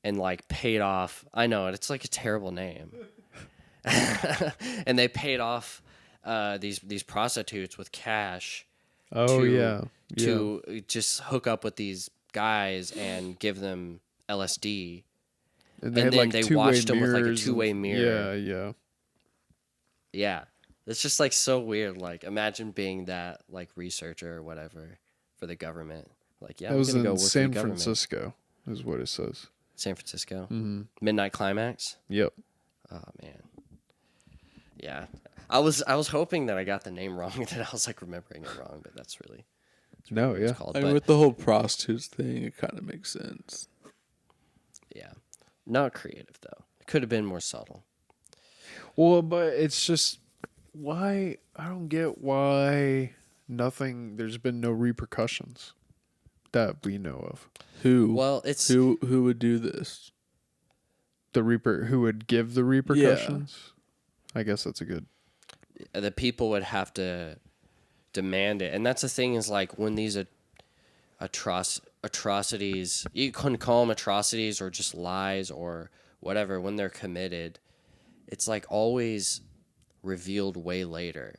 and like paid off. I know it's like a terrible name, and they paid off these prostitutes with cash. Oh To just hook up with these guys and give them LSD. And they And had then like they two-way watched them with like a mirrors two-way and- mirror. Yeah. Yeah. It's just like so weird. Like imagine being that like researcher or whatever for the government. Like, yeah, That I'm was gonna go in work for the San government. Francisco, is what it says. San Francisco. Mm-hmm. Midnight Climax. Yep. Oh man. Yeah. I was hoping that I got the name wrong and then I was like remembering it wrong, but that's really No, what it's yeah. called. I mean, But with the whole prostitutes thing, it kind of makes sense. yeah. Not creative though. It could have been more subtle. Well, but it's just why I don't get why nothing. There's been no repercussions that we know of. Who? Well, it's Who would do this? Who would give the repercussions? I guess that's a good. the people would have to demand it, and that's the thing is like when these atrocities, you couldn't call them atrocities or just lies or whatever, when they're committed, it's like always revealed way later,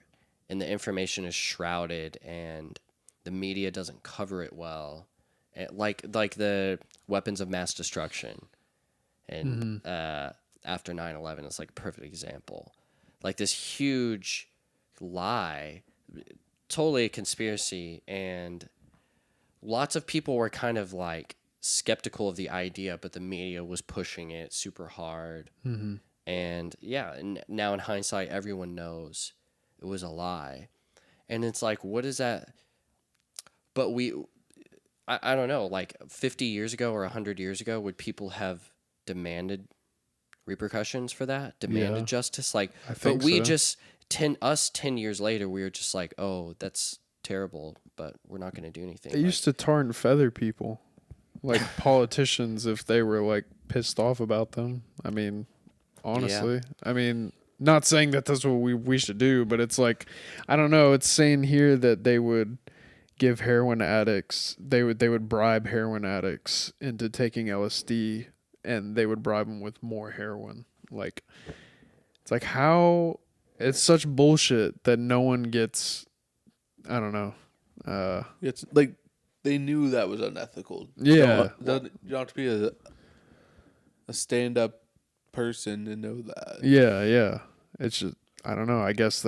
and the information is shrouded, and the media doesn't cover it well, and like the weapons of mass destruction, and after 9/11, it's like a perfect example. Like this huge lie, totally a conspiracy, and lots of people were kind of like skeptical of the idea, but the media was pushing it super hard. Mm-hmm. And yeah, and now in hindsight, everyone knows it was a lie. And it's like, what is that? But I don't know, like 50 years ago or 100 years ago, would people have demanded repercussions for that? Demanded Yeah. justice? Like, I think but we so. just, 10 years later, we were just like, oh, that's terrible, but we're not going to do anything. They used to tar and feather people, like politicians, if they were like pissed off about them. I mean, honestly, I mean, not saying that that's what we should do, but it's like, I don't know. It's saying here that they would give heroin addicts, they would bribe heroin addicts into taking LSD, and they would bribe them with more heroin. Like, it's like how it's such bullshit that no one gets. I don't know. It's like they knew that was unethical. Yeah. You don't have to be a stand-up person to know that. Yeah. It's just I don't know. I guess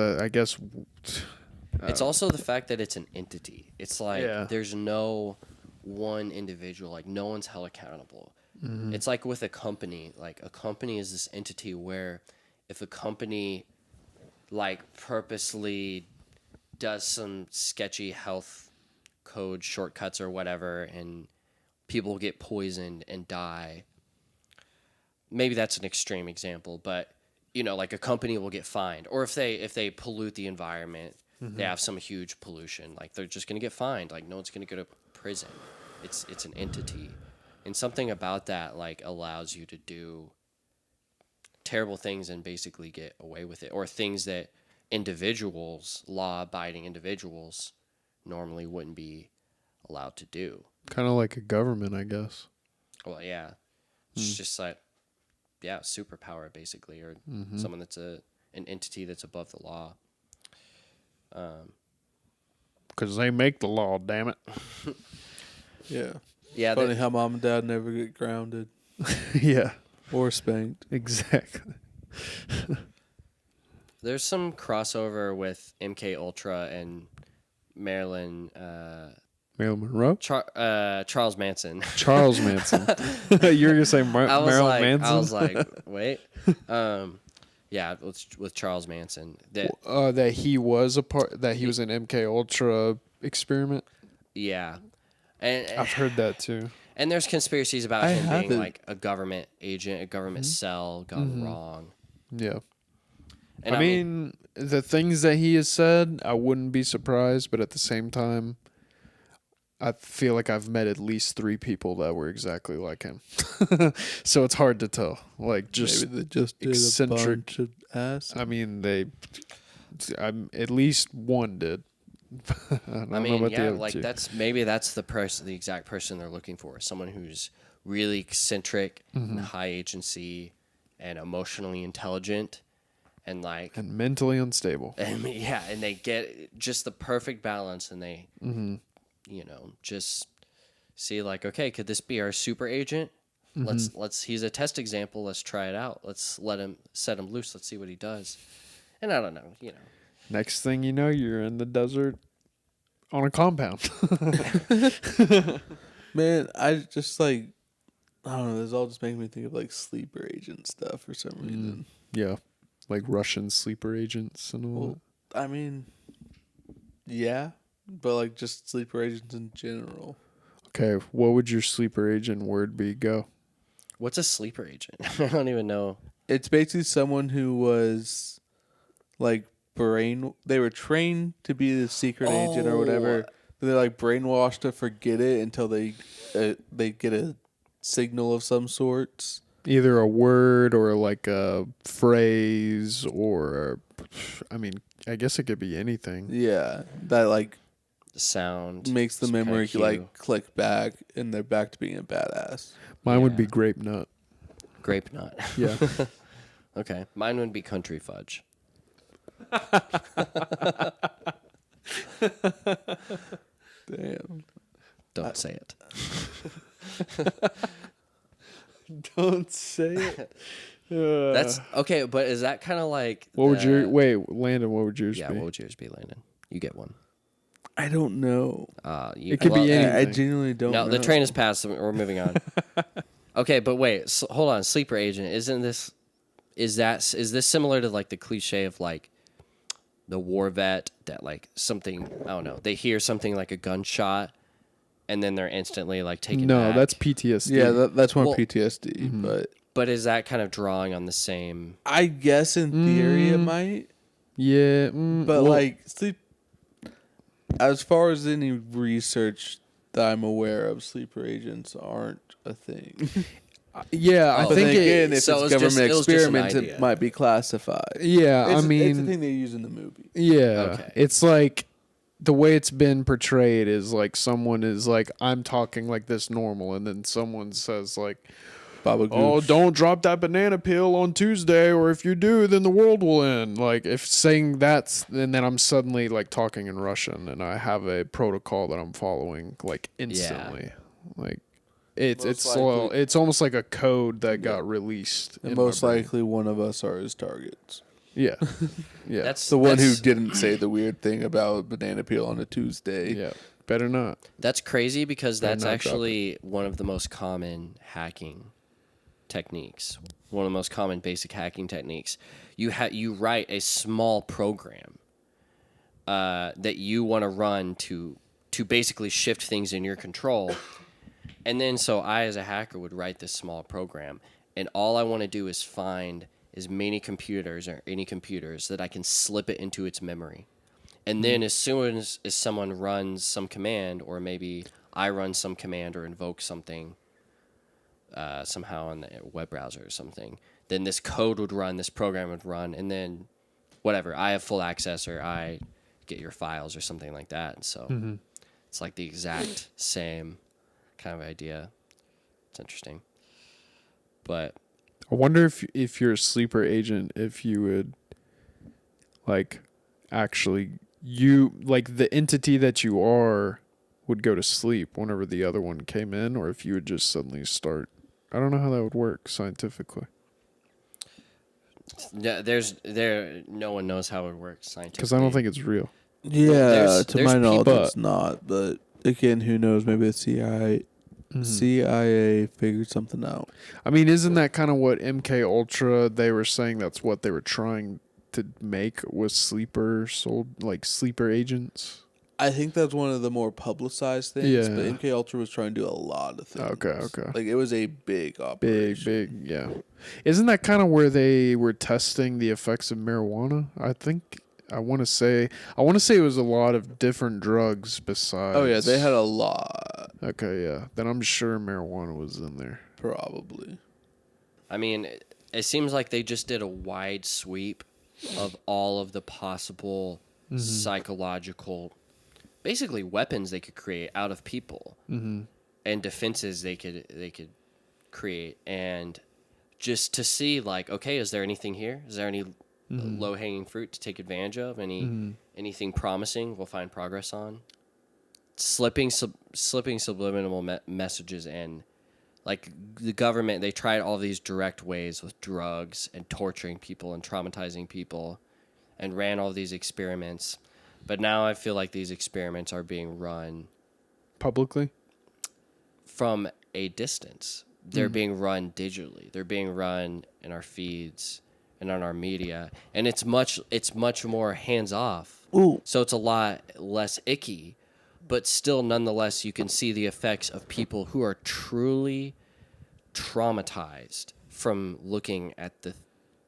It's also the fact that it's an entity. It's like Yeah. there's no one individual, like no one's held accountable. It's like with a company. Like a company is this entity where if a company like purposely does some sketchy health code shortcuts or whatever and people get poisoned and die, maybe that's an extreme example, but you know, like a company will get fined, or if they pollute the environment, they have some huge pollution, like they're just going to get fined. Like no one's going to go to prison. It's an entity, and something about that like allows you to do terrible things and basically get away with it, or things that individuals, law-abiding individuals, normally wouldn't be allowed to do. kind of like a government, I guess. Well, yeah, it's just like, yeah, superpower basically, or someone that's an entity that's above the law. Because they make the law, damn it. Yeah. Yeah, Funny how mom and dad never get grounded Yeah, or spanked. exactly. there's some crossover with MK Ultra and Marilyn, Marilyn Monroe? Charles Manson. Charles Manson. You were going to say I was Marilyn like, Manson? I was like, wait. Yeah, with Charles Manson. That That he was a part. That he was an MK Ultra experiment. yeah, and I've heard that too. and there's conspiracies about I him being haven't. like a government agent, a government cell gone wrong. Yeah. And I mean, the things that he has said, I wouldn't be surprised, but at the same time, I feel like I've met at least 3 people that were exactly like him. So it's hard to tell. Like, just Maybe they just did eccentric. a bunch of ass. I mean, at least one did. I don't know about the other like 2. that's the exact person they're looking for. Someone who's really eccentric, and high agency, and emotionally intelligent, and like And mentally unstable. and they get just the perfect balance, and they just see like, okay, could this be our super agent? Let's he's a test example. Let's try it out. Let's set him loose. Let's see what he does. And I don't know, Next thing you know, you're in the desert on a compound. Man, I just like, I don't know. This all just making me think of like sleeper agent stuff for some reason. Yeah. Like Russian sleeper agents and all Well, I mean, yeah, but like just sleeper agents in general. that. Okay, what would your sleeper agent word be? Go. what's a sleeper agent? I don't even know. It's basically someone who was like they were trained to be the secret agent or whatever. But they're like brainwashed to forget it until they get a signal of some sorts. Either a word or like a phrase or, I mean, I guess it could be anything. Yeah, that like The sound makes the some kinda memory cue. like click back, and they're back to being a badass. Mine would be Yeah. grape nut. Grape nut. Yeah. Okay, mine would be country fudge. Damn. Don't say it. Don't say it. That's okay, but is that kind of like What would your Landon? What would yours Yeah, be? what would yours be, Landon? You get one. I don't know. It could be anything. I genuinely don't know. No, the train has passed. So we're moving on. Okay, but wait, hold on. Sleeper agent. Is this similar to like the cliche of like the war vet that like something, I don't know, they hear something like a gunshot and then they're instantly like taken No, back? that's PTSD. Yeah, that's more Well- PTSD, But is that kind of drawing on the same? I guess in theory it might. Yeah, But like sleep, as far as any research that I'm aware of, sleeper agents aren't a thing. yeah, I Oh, think then again, if so it's it was just- government it was just an experiments, idea. it might be classified. yeah, It's I a mean, thing they use in the movie. yeah, Okay. it's like the way it's been portrayed is like someone is like, I'm talking like this normal, and then someone says like, Baba oh, Goosh. don't drop that banana peel on Tuesday, or if you do, then the world will end. Like, if saying that's, and then I'm suddenly like talking in Russian, and I have a protocol that I'm following like instantly. Like, it's likely- it's almost like a code that got released. And in my most brain. likely one of us are his targets. Yeah, yeah, That's The one who that's- didn't say the weird thing about banana peel on a Tuesday. yeah. Better not. That's crazy because Better that's not drop actually one of the most common hacking techniques. One of the most common basic hacking techniques. You write a small program that you want to run to basically shift things in your control. And then so I as a hacker would write this small program, and all I want to do is find as many computers or any computers that I can slip it into its memory. And then as soon as someone runs some command, or maybe I run some command or invoke something somehow in the web browser or something, then this code would run, this program would run, and then whatever, I have full access, or I get your files or something like that. And so it's like the exact same kind of idea. It's interesting. But I wonder if you're a sleeper agent, if you would like actually like the entity that you are would go to sleep whenever the other one came in, or if you would just suddenly start. I don't know how that would work scientifically, no one knows how it works scientifically. because I don't think it's real. Yeah, There's to my people- knowledge, it's not. But again, who knows? Maybe the CIA CIA figured something out. I mean, isn't that kind of what MK Ultra? They were saying that's what they were trying to make was sleeper agents. I think that's one of the more publicized things. Yeah. But MK Ultra was trying to do a lot of things. Okay. Like it was a big operation. Big, yeah. Isn't that kind of where they were testing the effects of marijuana? I want to say it was a lot of different drugs besides. Oh yeah, they had a lot. Okay, yeah. Then I'm sure marijuana was in there. Probably. I mean, it seems like they just did a wide sweep of all of the possible psychological, basically weapons they could create out of people, and defenses they could create, and just to see like, okay, is there anything here? Is there any low hanging fruit to take advantage of? Anything promising we'll find progress on? Slipping subliminal messages in. Like the government, they tried all these direct ways with drugs and torturing people and traumatizing people and ran all these experiments. But now I feel like these experiments are being run Publicly? from a distance. They're being run digitally. They're being run in our feeds and on our media. And it's much more hands off. Ooh. So it's a lot less icky. But still, nonetheless, you can see the effects of people who are truly traumatized from looking at the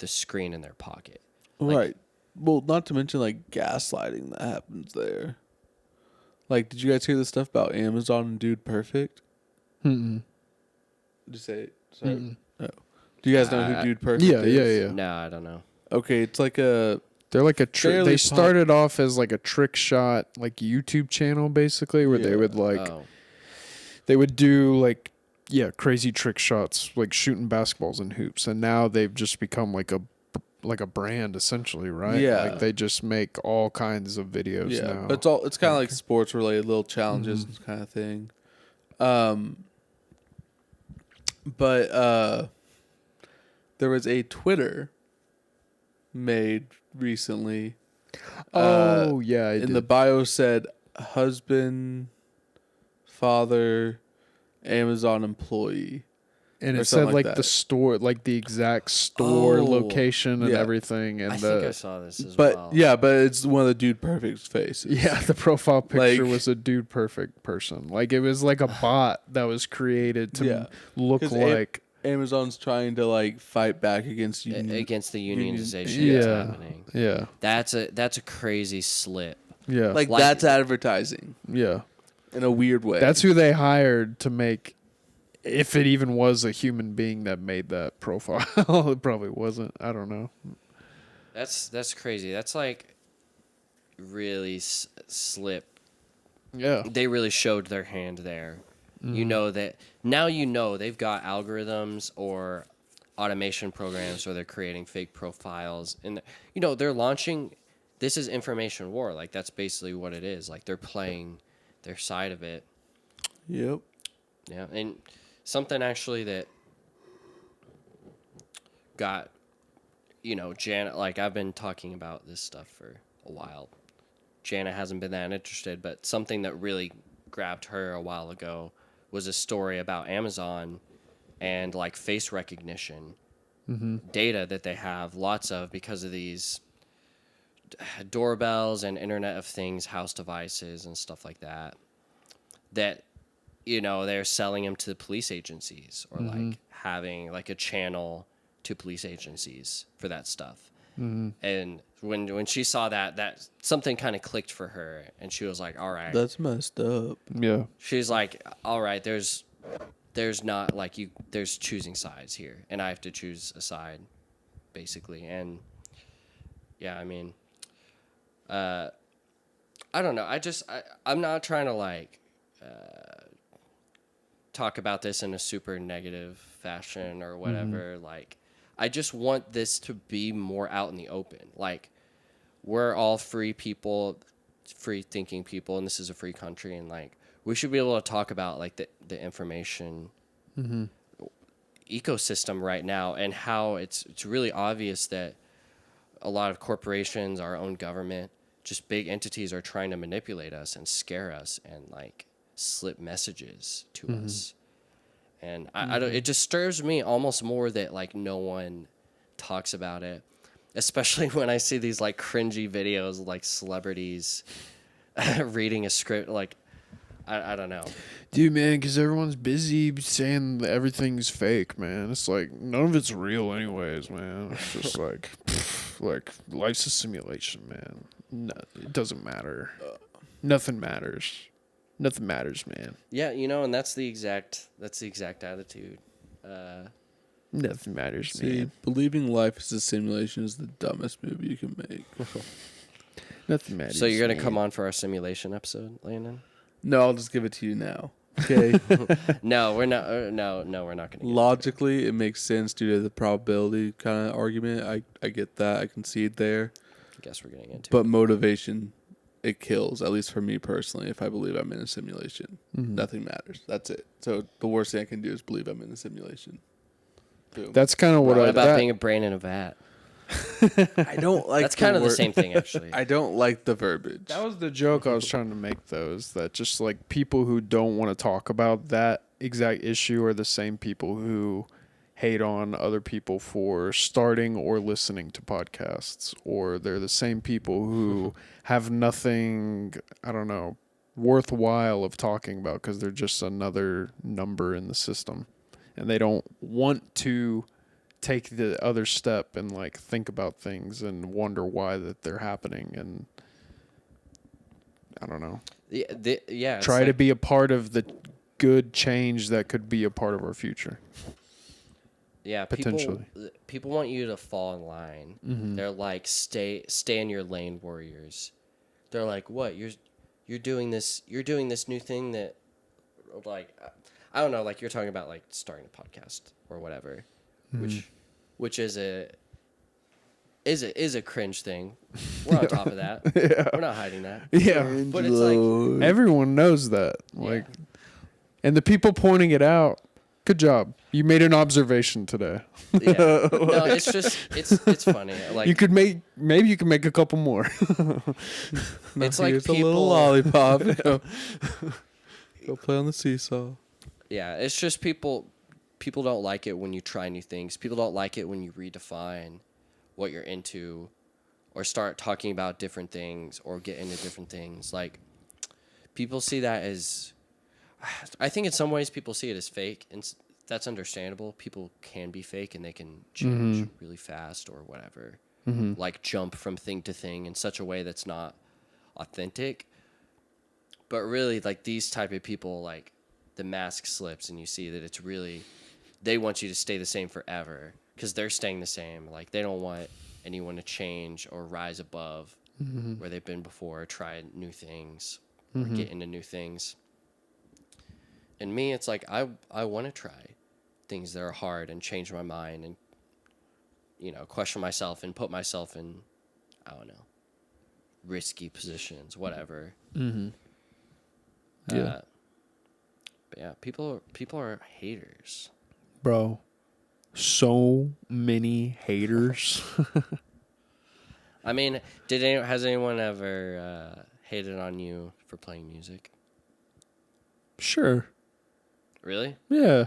screen in their pocket. Right. Well, not to mention like gaslighting that happens there. Like, did you guys hear the stuff about Amazon and Dude Perfect? Mm-mm. Did you say it? Sorry. No. Do you guys know who Dude Perfect is? Yeah. No, I don't know. Okay, it's like a... They're like a trick. Fairly They started off as like a trick shot, like YouTube channel, basically, where they would they would do like, crazy trick shots, like shooting basketballs and hoops, and now they've just become like a brand essentially, right? Yeah. Like they just make all kinds of videos now. But it's kind of like sports related, little challenges kind of thing. But there was a Twitter made recently. In the bio said husband, father, Amazon employee. and or it said something like like the that. store, like the exact store location and Yeah. everything, and I think I saw this as But well. yeah, but it's one of the Dude Perfect's faces. yeah, the profile picture Like- was a Dude Perfect person. Like it was like a bot that was created to look 'Cause like. Amazon's trying to like fight back against Against the unionization Yeah. that's happening. Yeah, That's a crazy slip. yeah, like Like- that's advertising yeah. in a weird way. That's who they hired to make. If it even was a human being that made that profile, it probably wasn't. I don't know. That's crazy. That's like really slip. Yeah, They really showed their hand there. You know that now. You know they've got algorithms or automation programs where they're creating fake profiles, and they're launching. This is information war. Like that's basically what it is. Like they're playing their side of it. Yep. Yeah, and something actually that got, Janet, like I've been talking about this stuff for a while. Janet hasn't been that interested, but something that really grabbed her a while ago was a story about Amazon and like face recognition data that they have lots of because of these doorbells and Internet of Things house devices and stuff like that. That they're selling them to the police agencies or like having like a channel to police agencies for that stuff. And when she saw that something kind of clicked for her, and she was like, all right, That's messed up. yeah, she's like, all right, there's not like there's choosing sides here, and I have to choose a side basically. And yeah, I mean, I don't know. I'm not trying to like talk about this in a super negative fashion or whatever. Like, I just want this to be more out in the open. Like, we're all free people, free thinking people, and this is a free country, and like we should be able to talk about like the information ecosystem right now, and how it's really obvious that a lot of corporations, our own government, just big entities are trying to manipulate us and scare us and like slip messages to us. And I don't, it disturbs me almost more that like no one talks about it, especially when I see these like cringy videos like celebrities reading a script. Like, I don't know. Dude, man, because everyone's busy saying that everything's fake, man. It's like, none of it's real anyways, man. It's just like, like, life's a simulation, man. No, it doesn't matter. Nothing matters. Nothing matters, man. Yeah, you know, and that's the exact attitude. Nothing matters, See, man. believing life is a simulation is the dumbest move you can make. Nothing matters. So you're gonna man. come on for our simulation episode, Landon? No, I'll just give it to you now. Okay. No, we're not. No, we're not gonna. Logically, it makes sense due to the probability kind of argument. I get that. I concede there. I guess we're getting into. But motivation, it kills. At least for me personally, if I believe I'm in a simulation, nothing matters. That's it. So the worst thing I can do is believe I'm in a simulation. Boom. That's kind of what What I about that, being a brain in a vat? I don't like. That's kind of the same thing, actually. I don't like the verbiage. That was the joke I was trying to make, though, is that just like people who don't want to talk about that exact issue are the same people who hate on other people for starting or listening to podcasts, or they're the same people who have nothing, I don't know, worthwhile of talking about because they're just another number in the system, and they don't want to take the other step and like think about things and wonder why that they're happening, and I don't know. Yeah. Try to be a part of the good change that could be a part of our future. Yeah, potentially. People want you to fall in line. Mm-hmm. They're like, stay in your lane, warriors. They're like, what? You're doing this new thing that, like, I don't know. Like you're talking about like starting a podcast or whatever, which is a cringe thing. We're on top of that. Yeah. We're not hiding that. Yeah, But it's like everyone knows that. Like, and the people pointing it out. Good job. You made an observation today. yeah. No, it's just it's funny. Like you could maybe you can make a couple more. It's like Here's a people, little lollipop. Go play on the seesaw. Yeah, it's just people don't like it when you try new things. People don't like it when you redefine what you're into or start talking about different things or get into different things. Like people see that as, I think in some ways people see it as fake, and that's understandable. People can be fake and they can change really fast or whatever. Like jump from thing to thing in such a way that's not authentic. But really, like these type of people, like the mask slips and you see that it's really, they want you to stay the same forever because they're staying the same. Like they don't want anyone to change or rise above where they've been before, try new things or get into new things. And me, it's like I want to try things that are hard and change my mind and, you know, question myself and put myself in, I don't know, risky positions, whatever. Yeah. But yeah, people are haters. Bro, so many haters. I mean, has anyone ever hated on you for playing music? Sure. Really? Yeah.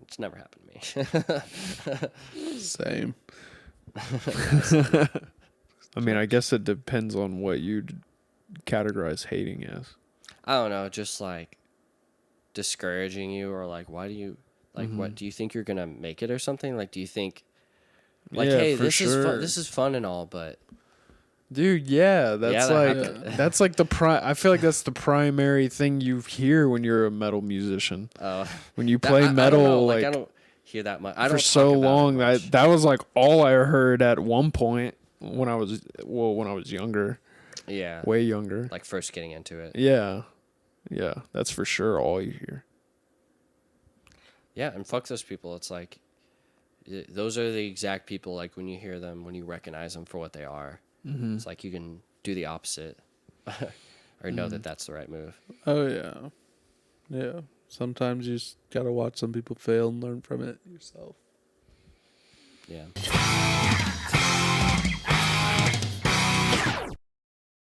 It's never happened to me. Same. I mean, I guess it depends on what you'd categorize hating as. I don't know, just like discouraging you or like, why do you, like, what, do you think you're going to make it or something? Like, do you think, like, Yeah, hey, for this sure. is fun and all, but Dude, yeah, that's that like happened. that's like I feel like that's the primary thing you hear when you're a metal musician. When you play I don't metal, know, like I don't hear that much. for so long, that was like all I heard at one point when I was younger, yeah, way younger. like first getting into it. Yeah, that's for sure all you hear. Yeah, and fuck those people. It's like those are the exact people. Like when you hear them, when you recognize them for what they are, it's like you can do the opposite, or know that that's the right move. Oh yeah, yeah. Sometimes you just gotta watch some people fail and learn from it yourself. Yeah.